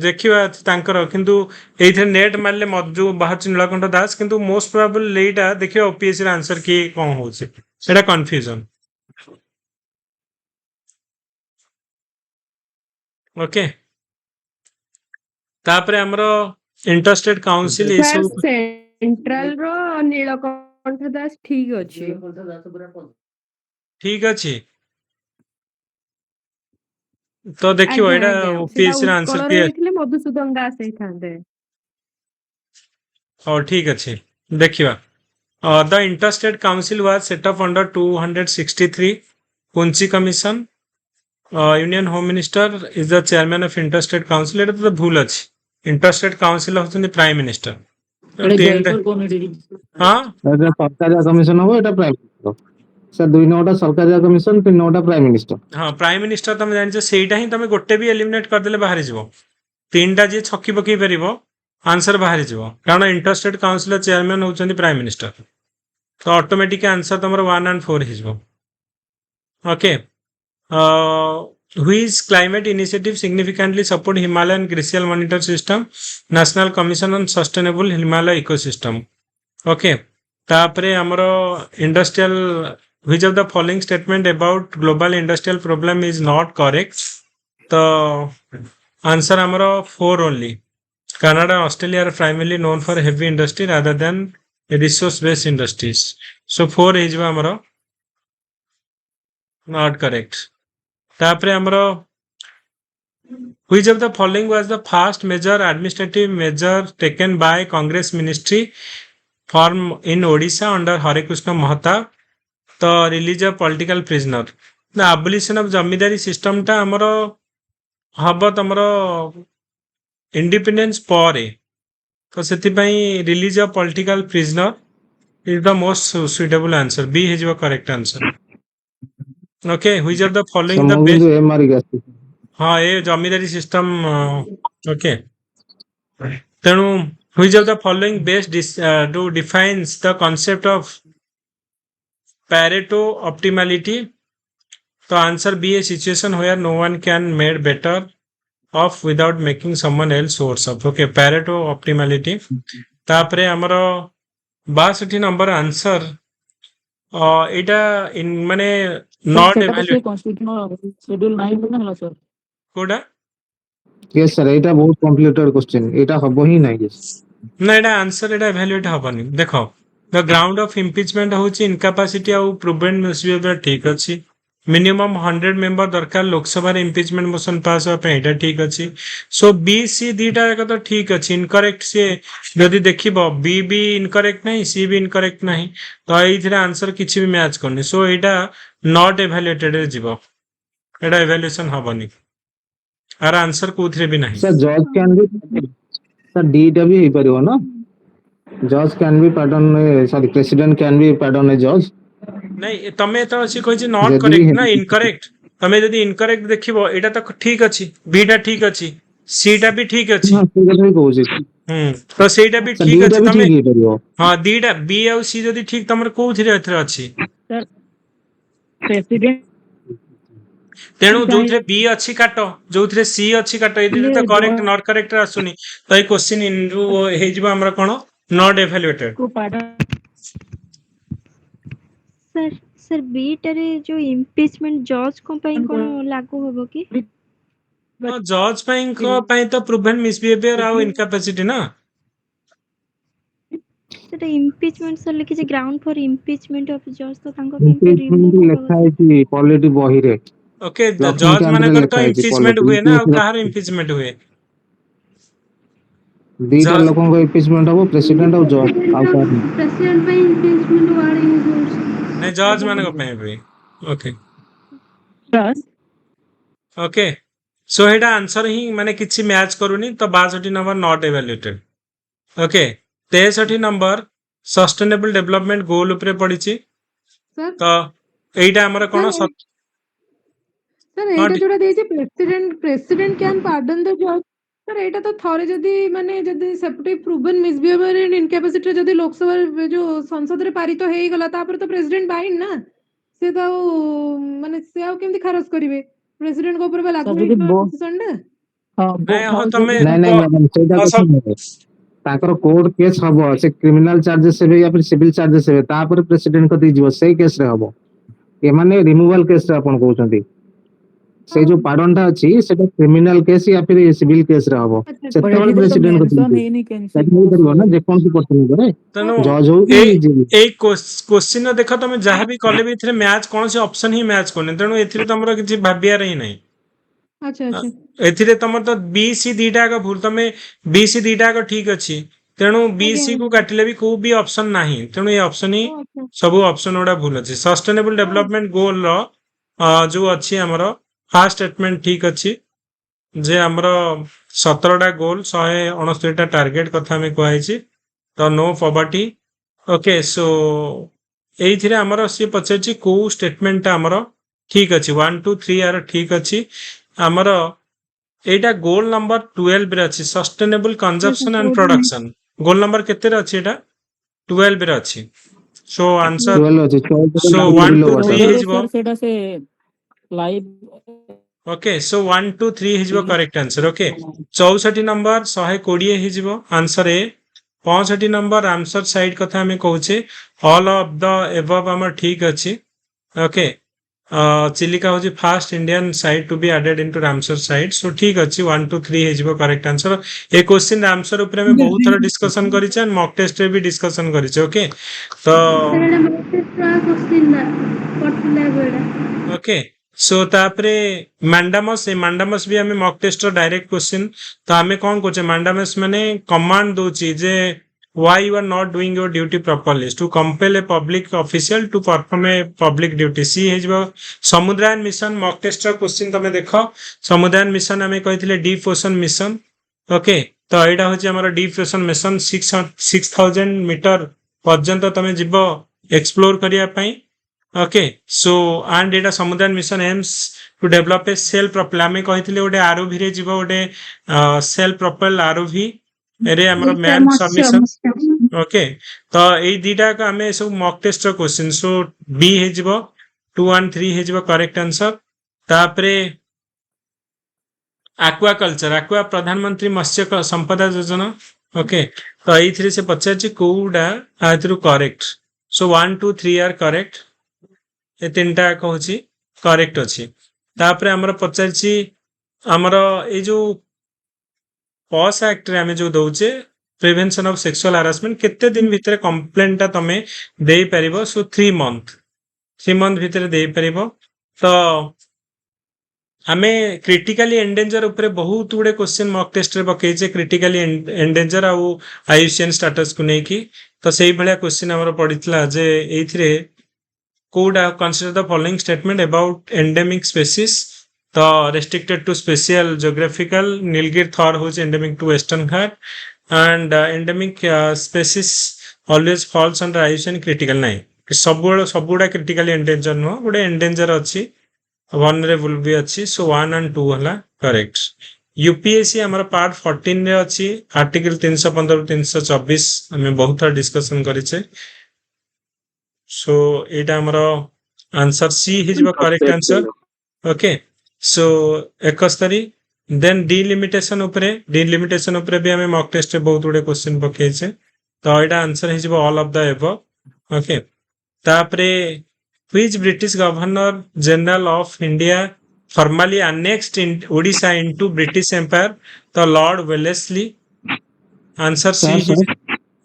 देखिवा तांकर किंतु एइथे नेट मारले मधु बाहरछि नीलकंठ दास किंतु मोस्ट प्रोबेबल लेटा देखियो ओपीएससी रा आंसर की कोन होछि सेटा कंफ्यूजन ओके तापरे हमरो इंटरस्टेट काउंसिल ए ସାର୍ सब ସେଣ୍ଟ୍ରାଲ ର ନୀଳକଣ୍ଠ ଦାସ ଠିକ ଅଛି ठीक अछि तो देखियो ଆଜ୍ଞା एटा ଆଜ୍ଞା ସେଟା ओपीएससी रा आंसर ଉତ୍କଳରେ की ହେଇଥିଲେ ମଧୁସୂଦନ ଦାସ ହେଇଥାନ୍ତେ और ठीक अच्छे देखिए the interstate council was set up under 263 पुंची commission union home minister is the chairman of interstate council एटा तो भूल अछि इंटरस्टेट काउंसिल होचंदी प्राइम मिनिस्टर एटा जयपुर कमिटी हां ଏଇଟା ସରକାରିଆ କମିଶନ ହବ ଏଇଟା ପ୍ରାଇମ ମିନିଷ୍ଟର ସାର୍ 2 ନମ୍ବରଟା ସରକାରିଆ କମିଶନ 3 ନମ୍ବରଟା ପ୍ରାଇମ ମିନିଷ୍ଟର हां प्राइम मिनिस्टर तुम जानि छ सेटा ही तुम गोटे भी एलिमिनेट कर देले बाहर जीवो तीनटा जे छक्की पकई परिबो आंसर बाहर जीवो कारण इंटरस्टेट काउंसिल चेयरमैन होचंदी प्राइम मिनिस्टर तो ऑटोमेटिक आंसर तुमर 1 and 4 हिजबो okay which climate initiative significantly support Himalayan glacial monitor system National Commission on Sustainable Himalaya Ecosystem okay तापरे हमरो industrial which of the following statement about global industrial problem is not correct तो answer हमरो 4 only Canada and Australia are primarily known for heavy industry rather than resource based industries so 4 is हमरो not correct तापरे हमरो which of the following was the first major administrative measure taken by Congress ministry form in Odisha under Hare Krishna Mahatma तो release of political prisoner ना अबलिशन of zamindari system टा हमरो hub तमरो independence पर तो सेति पई release of political prisoner is the most suitable answer B is your correct answer okay which of the following the ମୁଁ best କିନ୍ତୁ ଏ ମାରିକି ଆସିଛି हाँ ये जमींदारी सिस्टम ओके तेणु which of the following best do defines the concept of Pareto optimality तो answer B a situation where no one can made better off without making someone else worse off okay Pareto optimality तापरे हमरो 62 number answer एटा इन माने not एवैल्यूएट constitutional schedule 9 में हला sir कोडा yes sir एटा बहुत complicated question एटा हबो ही नाही ना एटा आंसर एटा एवैल्यूएट हबनी देखो द ग्राउंड ऑफ इम्पीचमेंट होची इनकैपेसिटी और प्रूवन मिसबिहेवियर ठीक अछि मिनिमम 100 मेंबर दरकार लोकसभा रे इम्पीचमेंट मोशन पास हो पे एटा ठीक अछि सो बी सी दीटा एक तो ठीक अछि इनकरेक्ट से यदि देखिबो बी बी इनकरेक्ट नहीं सी भी इनकरेक्ट नहीं तो एइथरे आंसर किछि भी मैच करनी सो एटा नॉट एवैल्यूएटेड रे जीवो एटा एवैल्यूएशन हबनी आर आंसर कोथरे भी नहीं सर जज कैन बी सर डीटा भी हे परियो ना जज can be pardon sorry president can be pardon ए जज नहीं तमे तो अछि कहै छी नॉट जदि करेक्ट हे- ना इनकरेक्ट तमे यदि इनकरेक्ट देखिबो एटा तो ठीक अछि बीटा ठीक अछि सीटा भी ठीक अछि हां से କଥା ही कहू छी तो सेटा भी सर ठीक डीटा अछि भी तमे ठीक हे परियो हां दीटा बी और सी यदि ठीक तमर कोथरे अछि प्रेसिडेंट तेणु जो बी अच्छी काट जो सी अच्छी काट ये तो करेक्ट नॉट करेक्ट आसुनी तो ये क्वेश्चन हमर कोन नॉट एवेल्युएटेड सर सर बीटारे जो इम्पीचमेंट जज को पई कोन लागू होबो की जज पई तो प्रूवन मिसबिहेवियर आ इनकैपेसिटी ना सेटा इम्पीचमेंट सर लिखि जे ग्राउंड फॉर इम्पीचमेंट ऑफ जज तो तांको पे इम्पीचमेंट रिमूव लेखा है कि पॉलिटी बही रे ओके लक्ष्मी जज कांत माने रे तो लेखा है कि इम्पीचमेंट पॉलिटी हुए ना कहार इम्पीचमेंट हुए दीटा जज लोगों को इम्पीचमेंट हो प्रेसिडेंट और जज आउ का प्रेसिडेंट पे इम्पीचमेंट वार्ड यूज होछ नहीं जज माने को पे हुए ओके ओके सो हेडा आंसर ही माने किछि मैच करूनी तो 62 number not evaluated okay 63 number sustainable development goal ऊपर पड़िछि सर तो एइटा हमर कोन सर सर एटा जोड़ा देछि प्रेसिडेंट कैन पार्डन द जज सर एटा तो थरे जदी माने जदी सेपटे प्रूवन मिसबिहेवियर एंड इनकैपेसिटी जदी लोकसभा जो संसद रे पारित हेई गला तापर तो प्रेसिडेंट बाइन ना से तो माने से आ केमति खारज करिवे प्रेसिडेंट को ऊपर लागू सर, जदि बो- डिसीजन दा नहीं हो तमे नहीं नहीं मैडम सेटा हाँ, कथा सब- नहीं ताकर कोर्ट केस हबो से क्रिमिनल चार्जेस हेबे या फिर सिविल चार्जेस हेबे तापर प्रेसिडेंट को दी जीवो सेही केस रे हबो ए माने रिमूवल केस रे आपण कहउछंती से जो पार्डनटा अछि सेटा क्रिमिनल केस या फिर सिविल केस रे हबो अच्छा सेतेबेले प्रेसिडेंट को मेंशन दी ହେଇନି cancel ताकि नहीं करिवो ना जे कोन सी पर्सन करे तेणु जज हो कि जी ए क्वेश्चन देख तुम जहाँ भी कले भी एथिरे मैच कौन से ऑप्शन ही मैच करने तेणु एथिरे तमरो किछि भाबियार ही नहीं अच्छा अच्छा एथिरे तमर तो बी सी दीटा का भूल तमे बी सी दीटा का ठीक अछि तेणु बी सी को काटिले भी को भी ऑप्शन नाही तेणु ये ऑप्शन ही अच्छा सब ऑप्शन गुड़ा भूल अछि सस्टेनेबल डेवलपमेंट गोल रो जो अछि हमरो फर्स्ट स्टेटमेंट ठीक अछि जे हमरो 17टा गोल 169टा टार्गेट कथा में कहैछि तो नो पॉवर्टी ओके सो एइथिरे हमरो से पछैछि को स्टेटमेंट हमरो ठीक अछि 1 2 3 आर ठीक अछि हमरो एटा गोल नंबर 12 रे अछि sustainable consumption and production goal number केते रे अछि एटा 12 रे अछि सो आंसर 12 अछि 12 सो 1 2 3 सर हिजबो सेटा से लाइव ओके सो 1 2 3 हिजबो करेक्ट आंसर ओके 64 नंबर 120 हिजबो answer A 65 number answer side कथा हमें कहूचे ऑल ऑफ द एबव हमर ठीक अछि ओके चिलिका होजी first Indian site to be added into Ramsar site so ठीक अछि 1 2 3 हिजबो correct answer A question answer ऊपर में बहुत थोड़ा डिस्कशन करिছে एंड मॉक टेस्ट रे भी डिस्कशन करिছে ओके तो ସେଟା ମୋତେ ଟ୍ରା क्वेश्चन दा ପଠଲା बेड़ा ओके सो तापरे मांडामस भी हमें मॉक टेस्ट डायरेक्ट क्वेश्चन तो हमें कौन कोचे मांडामस माने कमांड दोची जे why you are not doing your duty properly to compel a public official to perform a public duty C हेजबो Samudrayaan mission mock test question तमे देखो समुद्रयान मिशन हमें कहिथिले डीप ओशन मिशन ओके तो एटा होची हमर डीप ओशन मिशन 6000 मीटर पर्यंत तमे जिवो एक्सप्लोर करिया पई ओके सो एंड एटा Samudrayaan mission aims to develop a self propel हमें कहिथिले ओटे आरओवी रे जिवो ओटे सेल्फ प्रोपेल आरओवी एरे हमर मैन सबमिशन ओके तो एई दीटा का हमें सब mock test question so B हे जिवो 2 1 3 हे जिवो करेक्ट आंसर तापरे aquaculture aqua Pradhan Mantri Matsya Sampada Yojana okay तो एइथिरे से पचाछि कोउडा आथरु करेक्ट सो 1 2 3 आर करेक्ट ए तीनटा कहूछि करेक्ट अछि तापरे हमर पचाछि हमर ए जो पॉस एक्ट रे हमें जो दउचे प्रिवेंशन ऑफ सेक्सुअल हरासमेंट केते दिन भितरे कंप्लेंट तमे देई परिबो सो 3 मंथ भितरे देई परिबो तो हमें क्रिटिकली एंडेंजर ऊपर बहुत गुड़े क्वेश्चन मॉक टेस्ट रे पकेइचे क्रिटिकली एंडेंजर आ आईयूसीएन स्टेटस को नेकी तो सेही भलिया क्वेश्चन हमर पडितला जे एथिरे कोड consider the following statement about endemic species तो restricted to special geographical Nilgiri Thor who is endemic to Western Ghat and endemic species always falls under IUCN critical नहीं सबुड़ा critically endangered नो गुड़े endanger अच्छी vulnerable भी अच्छी so 1 and 2 हला correct UPSC हमारा part 14 रे अच्छी आर्टिकल 315 324 हमें बहुत सारा डिस्कशन करिছে so एटा हमारा आंसर सी हिजबा correct answer okay so 71 then delimitation उपरे भी आम मॉक टेस्ट रे बहुत गुडे क्वेश्चन पकेइछे तो एटा आंसर हिजबो all of the above okay तापरे which British governor general of India formally annexed in Odisha into British Empire तो lord Wellesley answer C sir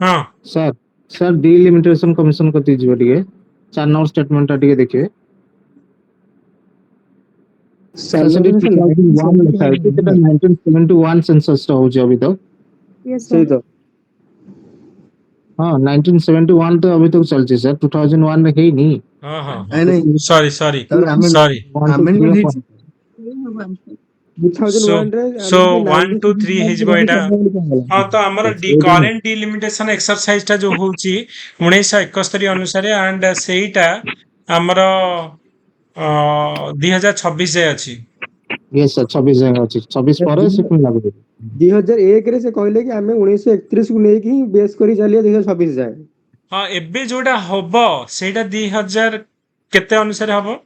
हाँ सर सर डिलिमिटेशन कमिशन को दीजिए ଟିକେ 4 नंबर स्टेटमेंट टा ଟିକେ देखिए सर सेठी 2001 लिखा है सेटा 1971 सेंसस टा होची अभी तक यस ସେଇ सर ତ हाँ 1971 तो अभी तक चलची सर 2001 रे हेई नी हाँ हाँ ନାଇଁ ନାଇଁ सॉरी सॉरी ତାପରେ सॉरी amendment ହେଇଛି सो 2001 ରେ सो amendment 1 2 3 हिजबो एटा हाँ तो आमर ସେଇଟା करेंट डिलिमिटेशन एक्सरसाइज टा जो होची 1971 अनुसार एंड सेईटा आमर 2026 जाय अछि यस सर 26 जाएगा अछि 26 पर से पुଣି लागू 2001 रे से कहले कि आमे 1931 को नेकी बेस करी चलिए 2026 जाए हाँ एबे जोटा हबो सेटा 2000 केते अनुसार हबो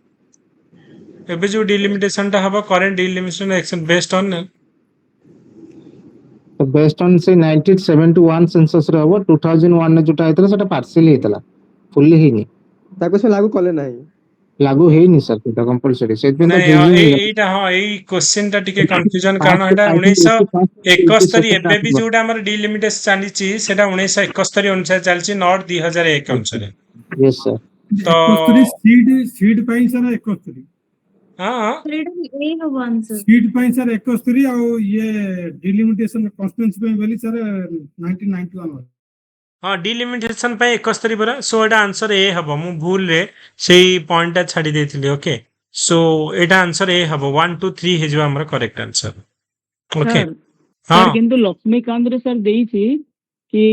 एबे जो डिलिमिटेशन टा हबो current delimitation action based on तो बेस्ड ऑन से 1971 सेंसस रे हबो 2001 ने जोटा हेतला सेटा पार्शियली हेतला फुल्ली हेनी ताको से लागू कले नाही लागू हेनी सर सेटा कंपलसरी से दिन तो नहीं चेंजिंग हे एटा हाँ एई क्वेश्चन टा टिके कंफ्यूजन कारण एटा 1971 एबे भी जोटा हमर डिलिमिटेशन चालीची सेटा 1971 अनुसार चालीची नॉट 2001 अनुसार यस सर तो 71 सीट ପାଇଁ सर 71 हाँ ସେଇଟା ଏ ହବ ଆନ୍ସର सीट ପାଇଁ सर 71 ଆଉ ଇଏ ଡିଲିମିଟେସନ କନଷ୍ଟେନ୍ସ ପାଇଁ ବୋଲି सर 1991 हाँ डिलिमिटेशन पे 71 परा सो एटा आंसर ए हबो मु भूल रे सेई पॉइंट टा छाडी देथिली ओके सो एटा आंसर ए हबो 1 2 3 हेजो हमर करेक्ट आंसर ओके सर हाँ सर किंतु लक्ष्मीकांत रे सर देइछि कि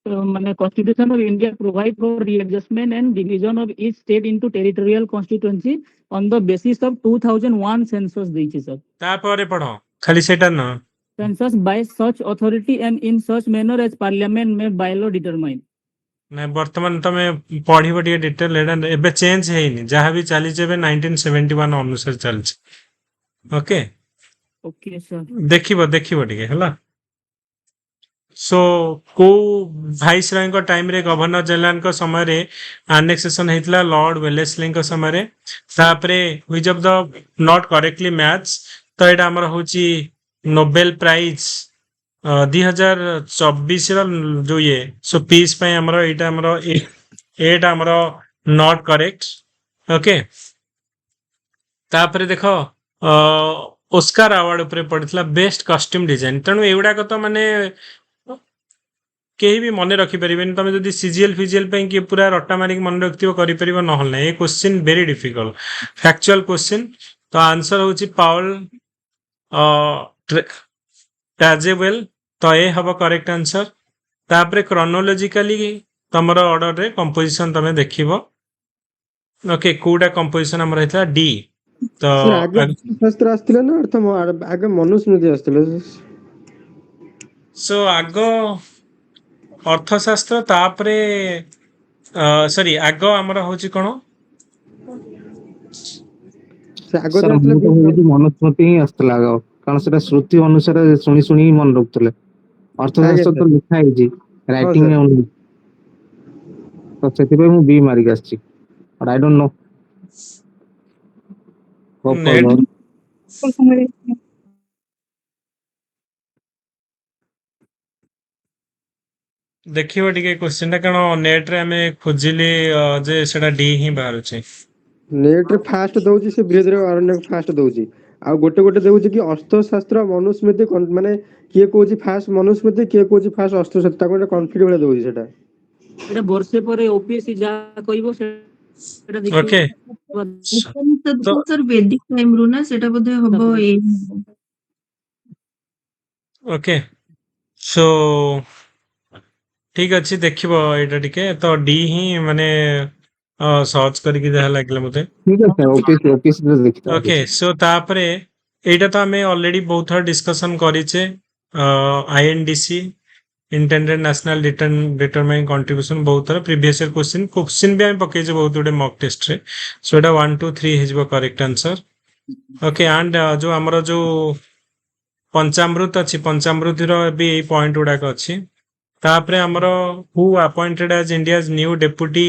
माने constitution of India provide for readjustment and division of each state into territorial constituency on the basis of 2001 census देइछि सर तापरे पढो खाली सेटा न census by such authority and in such manner as parliament may by law determine ना वर्तमान तमे पढिबो टिके डिटेल एटा एबे चेंज हेइनी जहा भी चाली जेबे 1971 अनुसार चलछि ओके ओके सर देखिबो टिके हला सो को वाइस रॉय को टाइम रे गवर्नर जनरल को समय रे एनेक्सेशन हेतला लॉर्ड वेलेस्ली को समय रे तापरे which of the not correctly match तो एटा हमर होची नोबेल प्राइज 2024 रो जो ये सो पीस पे हमरो एटा हमरो एटा हमरो नॉट करेक्ट ओके तापरे देखो ऑस्कर अवार्ड ऊपर पड़ितला बेस्ट कॉस्ट्यूम डिजाइन तणु एउडा को तो माने केही भी मने रखी परिबेन तमे जदी सीजीएल फिजिएल पे कि पूरा रट्टा मारिक मन रखतिबो करि परिबो नहल नै a question very difficult factual question तो आंसर होची पाउल टाजेवेल तो ए हबो करेक्ट आंसर तापरे क्रोनोलॉजिकली तमरो ऑर्डर रे कंपोजिशन तमे देखिबो ओके कोडा कंपोजिशन हमर हेतला डी तो सर आगे शास्त्र आस्तिले ना अर्थ आगे मनुस्मृति आस्तिले सो आगो अर्थशास्त्र तापरे सॉरी आगो हमर होची कोन से आगे सर आस्तिले मनुस्मृति ही आस्तला कारण सेटा श्रुति अनुसार सुनी सुनी मन रखतले अर्थशास्त्र तो लिखा है जी राइटिंग में ओनली तो सेति पे मु बी मारी गसची बट आई डोंट नो देखिबो टिके क्वेश्चन टा कण नेट रे हमें खोजिले जे सेटा डी ही बाहर छै नेट रे फास्ट दउची से धीरे धीरे अरण्य फास्ट दउची आ गोटे गोटे दउची कि अर्थशास्त्र मनुस्मृति माने किए कोची फास्ट मनुस्मृति किए कोची फास्ट अर्थशास्त्र ताको कन्फ्लिक्ट बेले दउची सेटा एटा वर्षे परे ओपीएससी जा कहिबो सेटा देखि ओके तो सर वैदिक टाइम रो ना सेटा बोधे हबो ए ओके सो ठीक अछि देखिबो एटा टिके तो डी ही माने सर्च करके जहा लागला मते ठीक है सर ऑफिस रे देखता ओके सो तापरे एटा तो हमें ऑलरेडी बहुत थोड़ा डिस्कशन करिचे INDC intended national determine contribution बहुत थोड़ा प्रीवियस ईयर क्वेश्चन भी हम पके बहुत गुडे मॉक टेस्ट रे सो एटा 1 2 3 हिजबो करेक्ट आंसर ओके एंड जो हमर जो पंचामृत अच्छी पंचामृतिर भी यही पॉइंट गुड़ाक अच्छी तापरे हमर who appointed as India's new deputy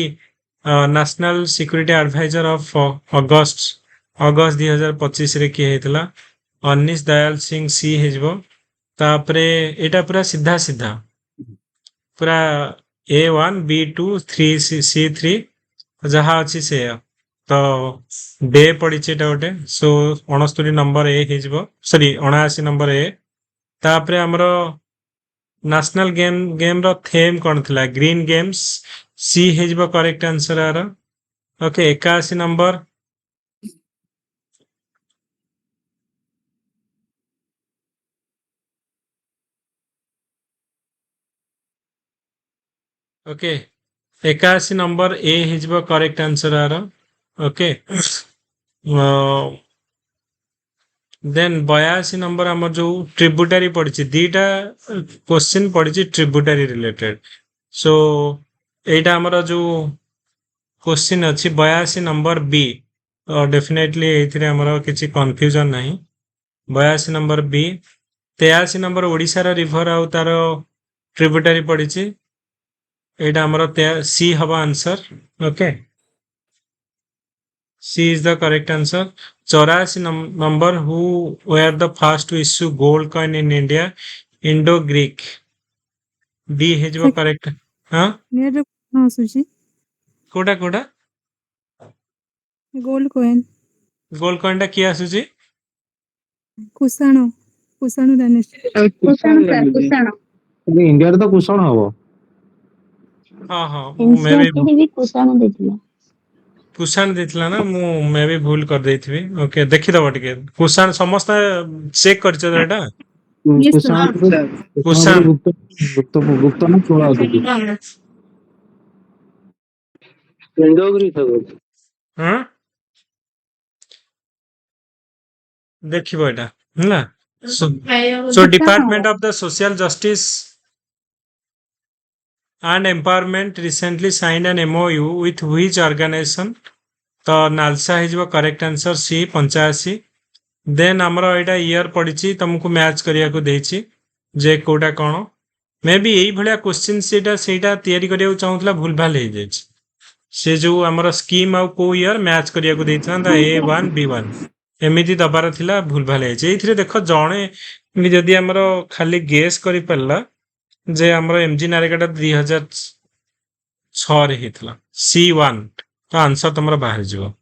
national security adviser of अगस्त 2025 रे किए हेतला अनिश दयाल सिंह सी हेजबो तापरे एटा पूरा सीधा सीधा पूरा A1 B2 3 C3 जहाँ अच्छी से तो डे पड़ी गोटे सो 69 नंबर ए हेजबो सॉरी 79 नंबर ए तापरे हमरो नेशनल गेम रो थीम कोन थिला ग्रीन गेम्स सी हेजबो करेक्ट आंसर आर okay 81 number okay 81 number A हेजबो करेक्ट आंसर आर ओके देन 82 नंबर आम जो ट्रिब्यूटारी पड़ी दीटा क्वेश्चन पड़ी ट्रिब्यूटारी रिलेटेड सो एटा आमर जो क्वेश्चन अच्छी 82 नंबर बी डेफिनेटली ये आमर किसी कन्फ्यूजन नहीं 82 नंबर बी 83 नंबर ओडिशार रिभर आउ तार ट्रिब्यूटारी पड़ी एटा आमर सी हवा answer okay C is the correct answer 84 number who were the first to issue gold coin in India Indo Greek D हेजबो करेक्ट हाँ मेरे हाँ सुजी कोडा कोडा गोल्ड कॉइन गोल्ड कॉइन किया आसुची कुसाणो कुसाणो डायनेस्टी इंडिया रे तो कुषण हबो हाँ हाँ मैं भी कुषाण देथिला ना मु मैं भी भूल कर देथिबी ओके देखि दबो टिके कुषाण समस्त चेक करछ एटा कुषाण गुप्त ना चोला होती हाँ देखिबो एटा हला so department of the social justice and empowerment recently signed an MOU with which organization तो नालसा है करेक्ट आंसर सी 85 देन आमर यहाँ ईयर पड़ी तुमको मैच करिया को देछि जे कोटा कौन मे भी यही भाया क्वेश्चन सेटा तैयारी करिया चाहूला भूल भाल हो जाए से जो आमर स्कीम आउ को ईयर मैच करिया को देता A1 B1 एमती दबार थिला भूल भाल हो देख जड़े जदि आमर खाली गेस करि परला जे आमर एमजी नारिकाटा 2006 रे हितला C1 तो आंसर तुम बाहर जीव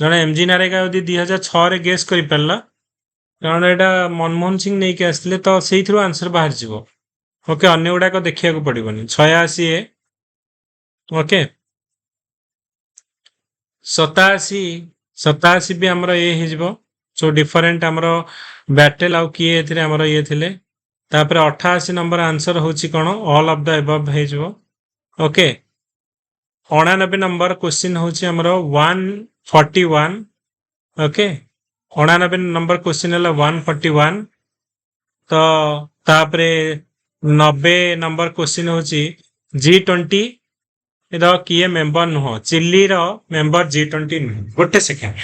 जड़े एमजी नारिका यदि 2006 रे गेस करि परला कारण यहाँ मनमोहन सिंह नहीं आसते तो से आंसर बाहर जीव ओके अन्य गुड़ाक देखा पड़ोनी 86 ओके 87 भी आमर ये हो सो डिफरेंट आमर बैटेल आउ किए आमर ये थे तापर 88 नंबर आंसर होची कौन ऑल ऑफ द एबव हो ओके 89 नंबर क्वेश्चन होची आमर 141 ओके 89 नंबर क्वेश्चन है 141 तो तापरे 90 नंबर क्वेश्चन होची G20 किए मेंबर नुह चिल्ली रो मेंबर G20 नुह गोटे सेकेंड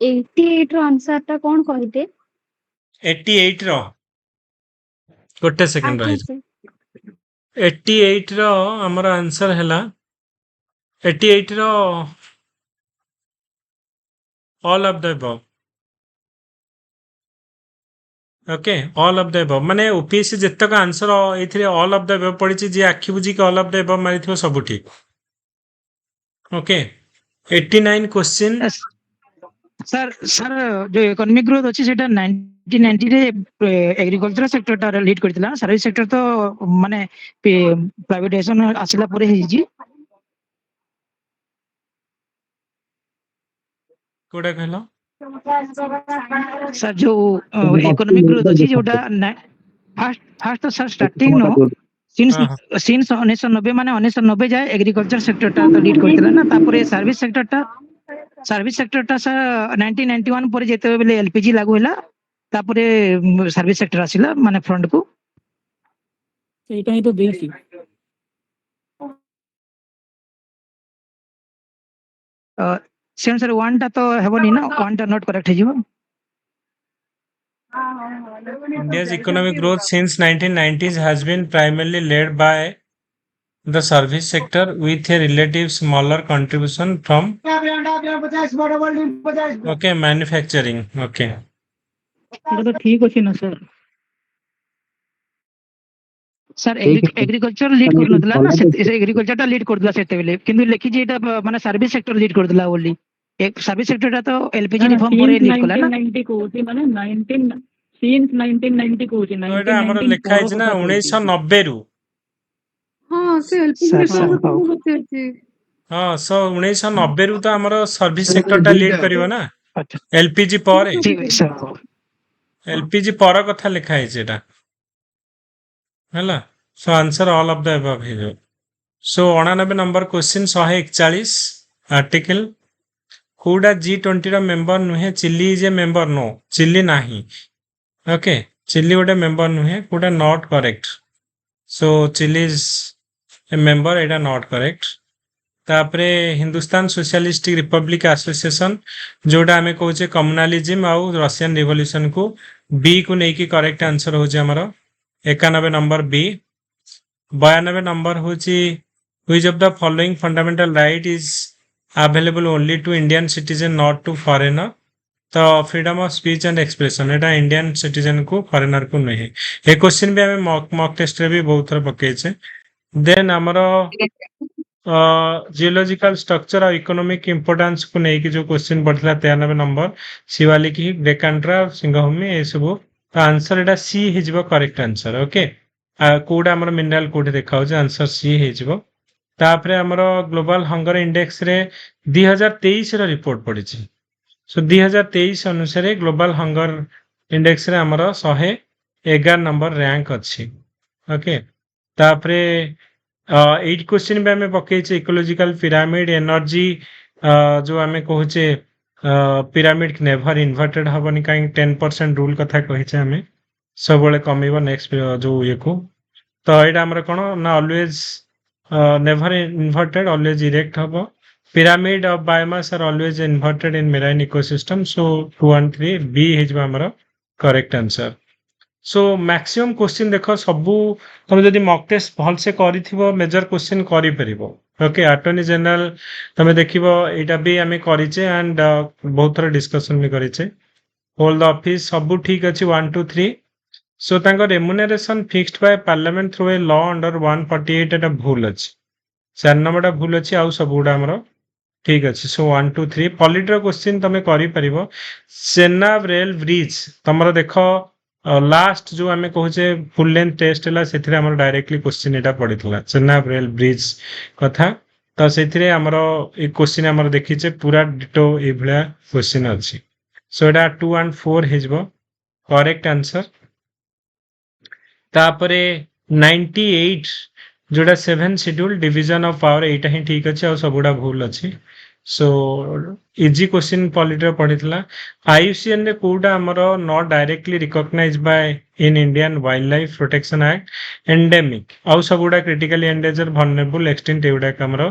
आंसर टा कौन कहते 88 रो गोटे सेकेंड रही 88 रो हमर आंसर हैला 88 रो all of the above okay all of the above माने ओपीएससी जतक आंसर एथिरे ऑल ऑफ द अबव पड़ी जे आखि बुझी के ऑल ऑफ द अबव मारिथिबो सब ठीक ओके 89 क्वेश्चन सर सर जो इकोनॉमिक ग्रोथ अच्छी सेटा 1990 रे एग्रीकल्चर सेक्टर टा लीड करथिला सर्विस सेक्टर तो माने प्राइवेटाइजेशन आसिला परे हे जी कोडा कहलो सर जो इकोनॉमिक ग्रोथ अच्छी जोटा first sir starting no since 1990 माने 1990 जाए एग्रीकल्चर सेक्टर टा तो लीड करथिला ना तापरे सर्विस सेक्टर टा सर 1991 पर जेते बेले एलपीजी लागू होला तापरे सर्विस सेक्टर आसिला माने फ्रंट को ସେଇଟା ହିଁ ତ ଦେଇଛି। से अनुसार वन टा तो हेबनी ना वन टा नॉट करेक्ट हेजिबो। India's economic growth since 1990s has been primarily led by the service sector with a relative smaller contribution from manufacturing. Okay. ସେଇଟା ତ ଠିକ ଅଛି ନା ସାର୍। सर एग्रीकल्चर लीड करनथला ना से एग्रीकल्चर टा लीड करदला सेते बेले किंतु लेखि जे एटा माने सर्विस सेक्टर लीड करदला बोली एक सर्विस सेक्टर टा तो एलपीजी रिफॉर्म परे लीड कला ना 1990 कोची माने 19 सिंस 1990 कोची तो एटा हमर लिखा है ना 1990 रु। हाँ से एलपीजी रिफॉर्म को होते अछि। हाँ सो 1990 रु तो हमर सर्विस सेक्टर टा लीड करिवो ना एलपीजी पर एलपीजी पर कथा लिखा है जेटा हैला। So answer all of the above है जो। सो 89 नंबर क्वेश्चन 141 आर्टिकल कोडा G20 रा मेंबर नुहे Chile is a member no Chile नाही। ओके चिली गोटे मेंबर नुहे कोडा not correct. So Chile is a member एटा नॉट करेक्ट। तापरे हिंदुस्तान सोशलिस्टिक रिपब्लिक एसोसिएशन जोटा हमें कहूचे कम्युनालिज्म आउ रशियन रिवॉल्यूशन को बी को नहीं की करेक्ट आंसर हो हमर 91 नंबर बी। 92 नंबर होची which of the following fundamental right is available only to Indian citizen not to foreigner. तो freedom of speech and expression एटा इंडियन सिटीजन को फॉरेनर को नहीं। ये क्वेश्चन भी हमें मॉक टेस्ट रे भी बहुत थर पकेचे। देन हमरो जियोलॉजिकल स्ट्रक्चर और इकोनॉमिक इंपोर्टेंस को नहीं कि जो क्वेश्चन पड़ता 93 नंबर शिवालिक ही डेकांट्रा सिंहभूमि ये सब तो आंसर एटा सी हिजबो करेक्ट आंसर। ओके कोडा हमर मिनरल कोड देखाउ जे आंसर सी हिजबो। तापरे हमर ग्लोबल हंगर इंडेक्स रे 2023 रो रिपोर्ट पड़ी छी। सो 2023 अनुसार ग्लोबल हंगर इंडेक्स रे हमर 111 नंबर रैंक अछि। ओके तापरे 8 क्वेश्चन भी हमें पकई छे इकोलॉजिकल पिरामिड एनर्जी जो हमें कहूचे पिरामिड नेभर इन्वर्टेड हबनी कहीं 10% रूल कथा कही छे हमें सब बळे कमीबो नेक्स्ट जो ये को तो एटा हमर कोन ना always never inverted always erect हबो। Pyramid of biomass are always inverted in marine ecosystem. So 2 and 3 B हिजबा हमर correct answer. So maximum question देखो सबू तुम जदि मॉक टेस्ट भल से करिथिबो मेजर क्वेश्चन करि परिबो। ओके अटॉर्नी जनरल तमे देखिबो एटा भी हमें करिचे एंड बहुत थोड़ा डिस्कशन भी करिचे। होल द ऑफिस सबू ठीक अछि 1 2 3। सो तांको remuneration fixed by parliament through a law under 148 एटा भूल अछि 4 नंबरटा भूल अछि आउ सबुडा हमरो ठीक अछि। सो 1 2 3 पॉलिटर क्वेश्चन तमे करि परिबो। सेनाब रेल ब्रिज तमरो देखो लास्ट जो हमें कहूचे फुल लेंथ टेस्ट है से हमर डायरेक्टली क्वेश्चन एटा पड़ीथला चेन्नाब रेल ब्रिज कथा तो से क्वेश्चन हमर देखिचे पूरा डिटो ए भलिया क्वेश्चन अछि। सो एटा 2 and 4 हिजबो करेक्ट आंसर। तापरे 98 जोड़ा 7 शेड्यूल डिवीजन ऑफ पावर एटा ही ठीक अछि और सबुडा भूल अछि। सो इजी क्वेश्चन पॉलिटर पढ़ितला आईयूसीएन रे कोडा हमरो not directly recognise by in Indian wild life protection act endemic और सबुडा क्रिटिकली एंडेंजर वल्नरेबल एक्सटिंक्ट एउडा हमरो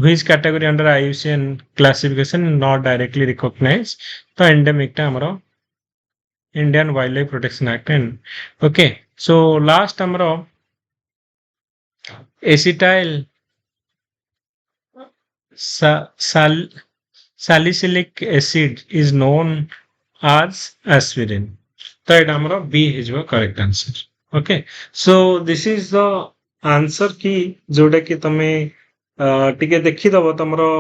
which category under IUCN classification not directly recognise तो एंडेमिक टा हमरो Indian wild life protection act and. Okay so last हमरो acetyl salicylic acid is known as aspirin तो एटा हमरो B is the correct answer. Okay so this is the answer की जोटा कि तमे टिके देखि दबो तमरो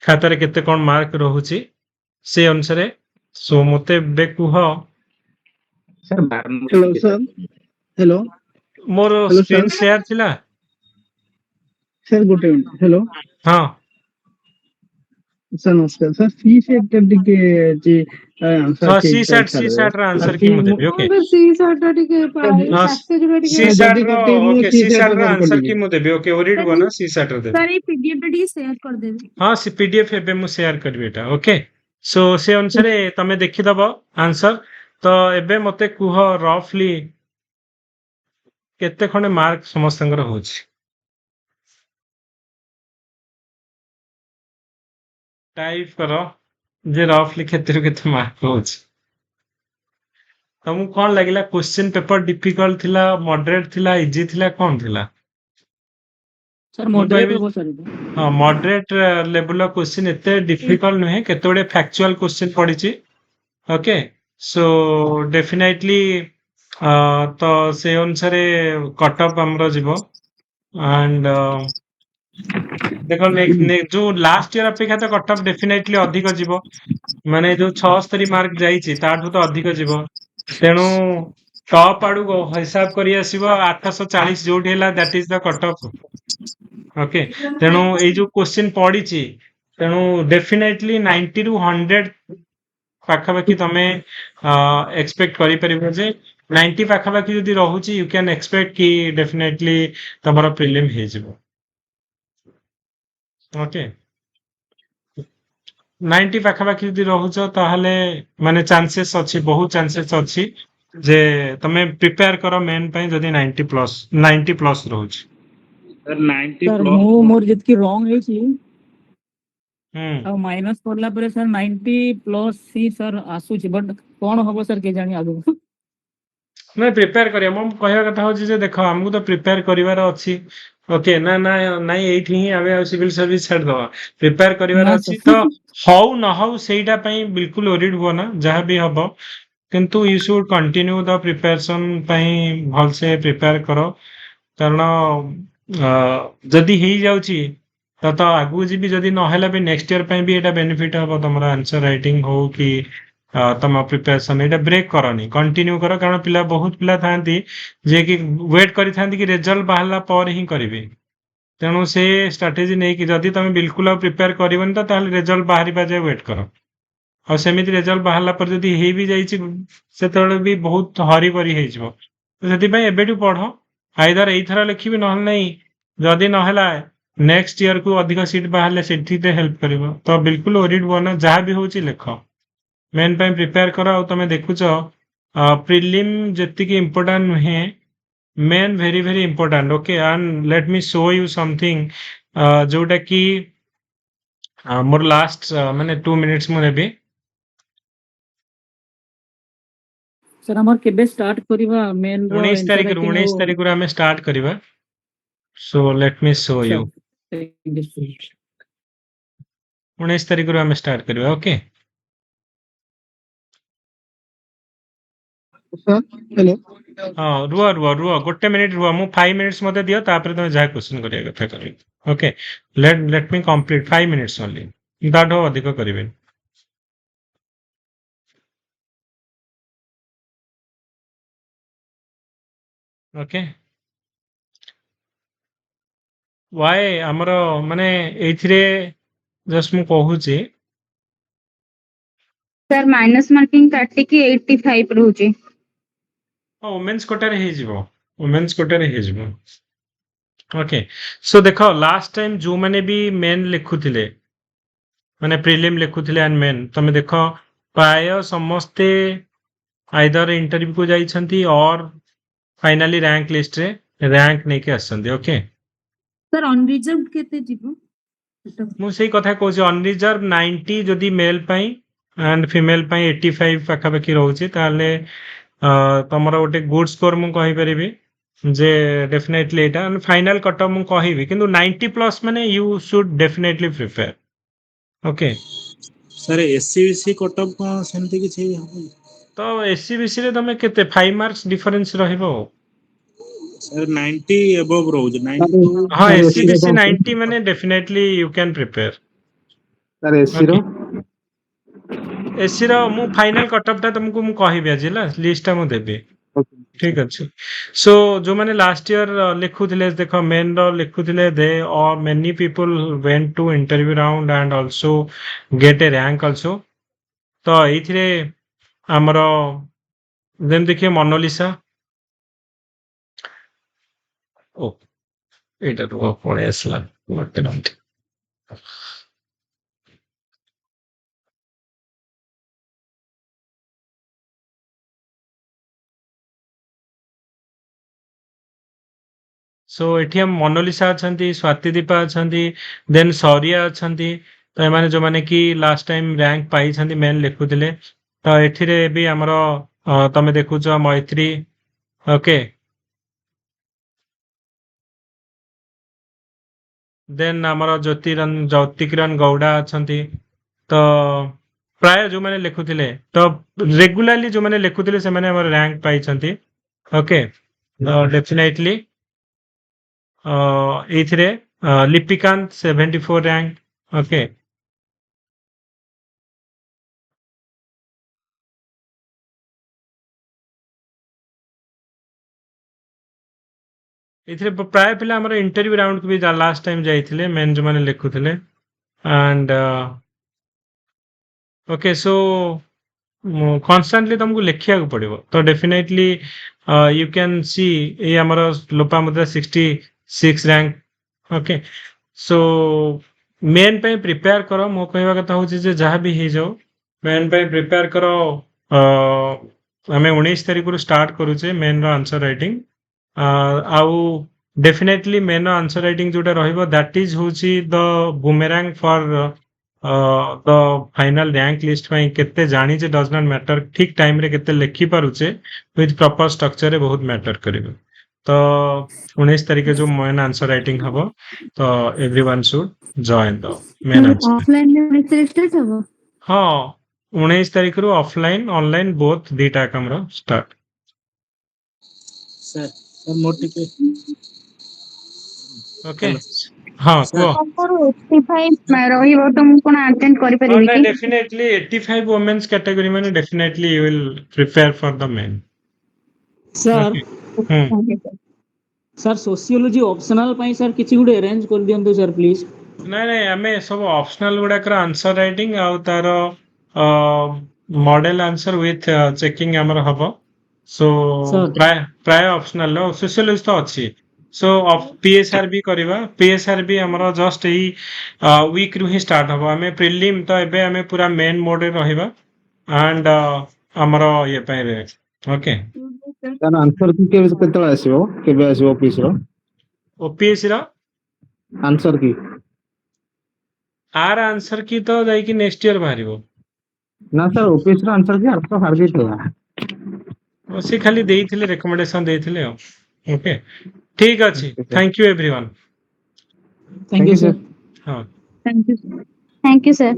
खाता रे केते कोन मार्क रहउची से अनुसार। सो मते बे कुह सर हेलो सर हेलो मोर स्क्रीन शेयर थिला सर गोटे मिनिट हेलो हां सर नमस्कार सर सी सेट टिके जे आंसर सी सेट रा आंसर की मु देबी। ओके सी सेट टिके पैसेज रे टिके सी सेट रो ओके सी सेट रा आंसर की मु देबी। ओके ओरिड बना सी सेट रो देबी सर ये पीडीएफ टिके शेयर कर देबे। हां सी पीडीएफ एबे मु शेयर करबी एटा। ओके सो से अनुसार तमे देखिदब आंसर तो एबे मते कुह रफली केते खंडे मार्क समस्तंकर होछि टाइप करो जे रफली केते मार्क होछि तुमको कौन लगिला क्वेश्चन पेपर डिफिकल्ट थिला मॉडरेट थिला इजी थिला कौन थिला सर ମୁଁ ମଡରେଟ କହିବି ହବ ସାର୍ ଏଇଟା। ହଁ ମଡରେଟ୍ ଲେବୁଲ କ୍वेଶ୍ଚିନ୍ ଏତେ ଡିଫିକଲ୍ଟ ନୁହେଁ କେତେ ଗୁଡେ ଫ୍ୟାକ୍ଚୁଆଲ କ୍वेଶ୍ଚିନ୍ ପଡିଛି ଓକେ ସୋ ଡେଫିନେଟଲି ତ ସେ ଅନୁସାରେ କଟଅପ୍ ଆମର ଯିବ ଆଣ୍ଡ ଦେଖ ଯୋଉ ଲାଷ୍ଟ ଇୟର ଅପେକ୍ଷା ତ କଟଅପ୍ ଡେଫିନେଟଲି ଅଧିକ ଯିବ ମାନେ ଯୋଉ 76 ମାର୍କ ଯାଇଛି ତାଠୁ ତ ଅଧିକ ଯିବ ତେଣୁ ଟପ୍ ଆଡକୁ ହିସାବ କରି ଆସିବ 840 ଯୋଉଠି ହେଲା ଦ୍ୟାଟ୍ ଇଜ ଦ କଟଅପ୍ ଓକେ ତେଣୁ ଏଇ ଯୋଉ କ୍वेଶ୍ଚିନ୍ ପଡିଛି ତେଣୁ ଡେଫିନେଟଲି 90 ରୁ 100 ପାଖାପାଖି ତମେ ଏକ୍ସପେକ୍ଟ କରିପାରିବ ଯେ 90 ପାଖାପାଖି ଯଦି ରହୁଛି ୟୁ କ୍ୟାନ୍ ଏକ୍ସପେକ୍ଟ କି ଡେଫିନେଟଲି ତମର ପ୍ରିଲିମ୍ ହେଇଯିବ ଓକେ 90 ପାଖାପାଖି ଯଦି ରହୁଛ ତାହେଲେ ମାନେ ଚାନ୍ସେସ୍ ଅଛି ବହୁତ ଚାନ୍ସେସ୍ ଅଛି ଯେ ତମେ ପ୍ରିପେୟାର କର ମେନ୍ ପାଇଁ ଯଦି 90 ପ୍ଲସ୍ ରହୁଛି ସାର୍ ମୁଁ ମୋର ଯେତିକି ରଙ୍ଗ ହେଇଛି ହୁଁ ଆଉ ମାଇନସ୍ କଲା ପରେ ସାର୍ 90 ପ୍ଲସ୍ ହିଁ ସାର୍ ଆସୁଛି ବଟ୍ କଣ ହବ ସାର୍ କେଜାଣି ଆଗକୁ ନାଇଁ ପ୍ରିପେୟାର କରିବା ମୋ କହିବା କଥା ହଉଛି ଯେ ଦେଖ ଆମକୁ ତ ପ୍ରିପେୟାର କରିବାର ଅଛି ଓକେ ନା ନା ନାଇଁ ଏଇଠି ହିଁ ଆମେ ଆଉ ସିଭିଲ ସର୍ଭିସ ଛାଡ଼ିଦବା ପ୍ରିପେୟାର କରିବାର ନା ଅଛି ତ ସାର୍ ହଉ ନ ହଉ ସେଇଟା ପାଇଁ ବିଲକୁଲ ଓରିଡ୍ ହୁଅ ନା ଯାହା ବି ହବ କିନ୍ତୁ you should continue the preparation ପାଇଁ ଭଲସେ ପ୍ରିପେୟାର କର କାରଣ ଯଦି ହେଇଯାଉଛି ତ ଆଗକୁ ଯିବି ଯଦି ନହେଲା ବି ନେକ୍ସଟ ଇୟର ପାଇଁ ବି ଏଇଟା ବେନିଫିଟ୍ ହବ ତମର ଆନ୍ସର ରାଇଟିଂ ହଉ କି ତମ ପ୍ରିପାରେସନ୍ ଏଇଟା ବ୍ରେକ୍ କରନି କଣ୍ଟିନ୍ୟୁ କର କାରଣ ପିଲା ବହୁତ ପିଲା ଥାଆନ୍ତି ଯିଏକି ୱେଟ୍ କରିଥାନ୍ତି କି ରେଜଲ୍ଟ ବାହାରିଲା ପରେ ହିଁ କରିବେ ତେଣୁ ସେ ଷ୍ଟ୍ରାଟେଜି ନେଇକି ଯଦି ତମେ ବିଲକୁଲ ଆଉ ପ୍ରିପେୟାର କରିବନି ତ ତାହେଲେ ରେଜଲ୍ଟ ବାହାରିବା ଯାଏ ୱେଟ୍ କର ଆଉ ସେମିତି ରେଜଲ୍ଟ ବାହାରିଲା ପରେ ଯଦି ହେଇ ବି ଯାଇଛି ସେତେବେଳେ ବି ବହୁତ ହରିବରି ହେଇଯିବ ସେଥିପାଇଁ ଏବେଠୁ ପଢ ଆଇଦର ଏଇଥର ଲେଖିବି ନହେଲେ ନାହିଁ ଯଦି ନହେଲା ନେକ୍ସଟ ଇୟରକୁ ଅଧିକ ସିଟ୍ ବାହାରିଲେ ସେଠିରେ ହେଲ୍ପ କରିବ ତ ବିଲକୁଲ ଓରିଡ୍ ହୁଅ ନା ଯାହା ବି ହଉଛି ଲେଖ ମେନ୍ ପାଇଁ ପ୍ରିପେୟାର କର ଆଉ ତମେ ଦେଖୁଛ ପ୍ରିଲିମ୍ ଯେତିକି ଇମ୍ପୋର୍ଟାଣ୍ଟ ନୁହେଁ main very very important okay and let me show you something ଯୋଉଟା କି ମୋର ଲାଷ୍ଟ ମାନେ 2 ମିନିଟ୍ସ ମୁଁ ନେବି ସାର୍ ଆମର କେବେ ଷ୍ଟାର୍ଟ କରିବା ମେନ୍ ର 19 ଏନ୍ସର ତାରିଖରୁ ରାଇଟିଂ 19 ଆଉ ତାରିଖରୁ ଆମେ ଷ୍ଟାର୍ଟ କରିବା so let me show you sir 19 ତାରିଖରୁ ଆମେ ଷ୍ଟାର୍ଟ କରିବା ଓକେ ହ୍ୟାଲୋ ହଁ ରୁହ ଗୋଟେ ମିନିଟ୍ ରୁହ ମୁଁ 5 ମିନିଟ୍ସ ମତେ ଦିଅ ତାପରେ ତମେ ଯାହା କ୍ୱେଶ୍ଚନ୍ କରିବା କଥା କରିବ ଓକେ ଲେଟ୍ ମି କମ୍ପ୍ଲିଟ୍ 5 ମିନିଟ୍ସ ଓନ୍ଲି ତାଠୁ ଅଧିକ କରିବେନି ଓକେ ୱାଏ ଆମର ମାନେ ଏଇଥିରେ ଜଷ୍ଟ ମୁଁ କହୁଛି ସାର୍ ମାଇନସ୍ ମାର୍କିଂ କାଟିକି 85 ରହୁଛି ଓମେନ୍ସ କୋଟାରେ ହେଇଯିବ ଓମେନ୍ସ କୋଟାରେ ହେଇଯିବ ଓକେ ସୋ ଦେଖ ଲାଷ୍ଟ ଟାଇମ୍ ଯୋଉମାନେ ବି ମେନ୍ ଲେଖୁଥିଲେ ମାନେ ପ୍ରିଲିମ୍ ଲେଖୁଥିଲେ ଆଣ୍ଡ ମେନ୍ ତମେ ଦେଖ ପ୍ରାୟ ସମସ୍ତେ ଆଇଦର ଇଣ୍ଟରଭ୍ୟୁକୁ ଯାଇଛନ୍ତି ଅର୍ ଫାଇନାଲି ରାଙ୍କ ଲିଷ୍ଟରେ ରାଙ୍କ ନେଇକି ଆସିଛନ୍ତି ଓକେ ସାର୍ ଅନରିଜର୍ଭ କେତେ ଯିବ ମୁଁ ସେଇ କଥା କହୁଛି ଅନରିଜର୍ଭ 90 ଯଦି ମେଲ୍ ପାଇଁ ଆଣ୍ଡ ଫିମେଲ୍ ପାଇଁ 85 ପାଖାପାଖି ରହୁଛି ତାହେଲେ ତମର ଗୋଟେ ଗୁଡ୍ ସ୍କୋର ମୁଁ କହିପାରିବି ଯେ ଡେଫିନେଟଲି ଏଇଟା ଫାଇନାଲ କଟଅଫ୍ ମୁଁ କହିବି କିନ୍ତୁ 90 ପ୍ଲସ୍ ମାନେ you should definitely prepare okay sir SC BC cutoff କଣ ସେମିତି କିଛି ହବ ତ ଏସସିବିସି ରେ ତମେ କେତେ 5 ମାର୍କସ ଡିଫରେନ୍ସ ରହିବ ସାର୍ 90 ଏବଭ୍ ରହୁଛି 92 ହଁ ସାର୍ ଏସି ର ଏସସିବିସି କଣ 90 ମାନେ definitely you can prepare sir ଏସି ର ଓକେ ଏସିର ମୁଁ ଫାଇନାଲ କଟଅଫ୍ ଟା ତମକୁ ମୁଁ କହିବି ଆଜି ହେଲା ଲିଷ୍ଟଟା ମୁଁ ଦେବି ଠିକ ଅଛି ସୋ ଯୋଉମାନେ ଲାଷ୍ଟ ଇୟର ଲେଖୁଥିଲେ ଦେଖ ମେନ୍ ର ଲେଖୁଥିଲେ the many people went to interview round and also get a rank also ତ ଏଇଥିରେ ଆମର ଯେମିତି ଦେଖିବେ ମୋନାଲିସା ଓ ଏଇଟା ରୁହ ପଳେଇ ଆସିଲା ଗୋଟେ ମିନିଟ୍ सो एठी हम मोनालिसा अछंती, स्वाति दीपा अछंती, देन सौर्या अछंती। तो एमाने जो माने कि लास्ट टाइम रैंक पाई छंती मेन लिखुथिले। तो एठिरे भी हमरो तमे देखुछ मैत्री ओके। देन हमरो ज्योति किरण गौड़ा अछंती। तो प्राय जो माने लिखुथिले तो रेगुलरली जो माने लिखुथिले से माने हमर रैंक पाई छंती ओके। डेफिनेटली एथिरे लिपिकांत 74 रैंक ओके। एथिरे प्राय पिला हमर इंटरव्यू राउंड को भी लास्ट टाइम जाइथिले मेन जो माने लिखुथिले एंड ओके। सो कॉन्स्टेंटली तुमको लिखिया को पड़िबो। तो डेफिनेटली यू कैन सी ये हमर Lopamudra 66 rank okay. So main पे प्रिपेयर करो मो कहवा कथा होची जे जहां भी हे जाओ मेन पे प्रिपेयर करो। हमें 19 तारीख को स्टार्ट करू छे मेन रो आंसर राइटिंग आउ डेफिनेटली मेन आंसर राइटिंग जोटा रहिबो दैट इज होची the boomerang for the final rank list पई केते जानी जे डज नॉट मैटर ठीक टाइम रे केते लिखि पारुचे विथ प्रॉपर स्ट्रक्चर रे बहुत मैटर करिवो। तो 19 तारीख जो मेन आंसर राइटिंग हबो तो everyone should join the main answer offline में 19 तारीख स्टार्ट हबो। हाँ 19 तारीख रो ऑफलाइन ऑनलाइन बोथ दीटा कमरो स्टार्ट। सर सर मोर टिके ओके हाँ को 85 ରହିବ ତ ମୁଁ କଣ ଆଟେଣ୍ଡ କରିପାରିବି ना କି? डेफिनेटली 85 वुमेन्स कैटेगरी में definitely you will prepare for the main. Sir sir sociology optional pi sir किछि गुडे अरेंज कर दियंतु सर प्लीज। नहीं नहीं हमें सब ऑप्शनल गुड़ाकर आंसर राइटिंग आउ तार मॉडल आंसर विथ चेकिंग हमर हबो। सो प्राय प्राय ऑप्शनल लो सोशियोलॉजी तो अच्छी। सो पीएसआर भी करबा पीएसआर भी हमर जस्ट एई वीक रु ही स्टार्ट हबो। हमें प्रीलिम तो एबे हमें पूरा मेन मोड रे रहिबा एंड हमर ये पय रे ओके। तार आंसर की केतला आसीबो केबे आसीबो ऑफिस रो ओपीएस रो आंसर की आर आंसर की तो जाई कि नेक्स्ट ईयर बाहरिबो ना सर ऑफिस रो आंसर की अर्थ हार दिथला से खाली देइथिले रिकमेंडेशन देइथिले ओके। ठीक अछि thank you everyone. Thank you sir. हाँ thank you sir. Thank you sir.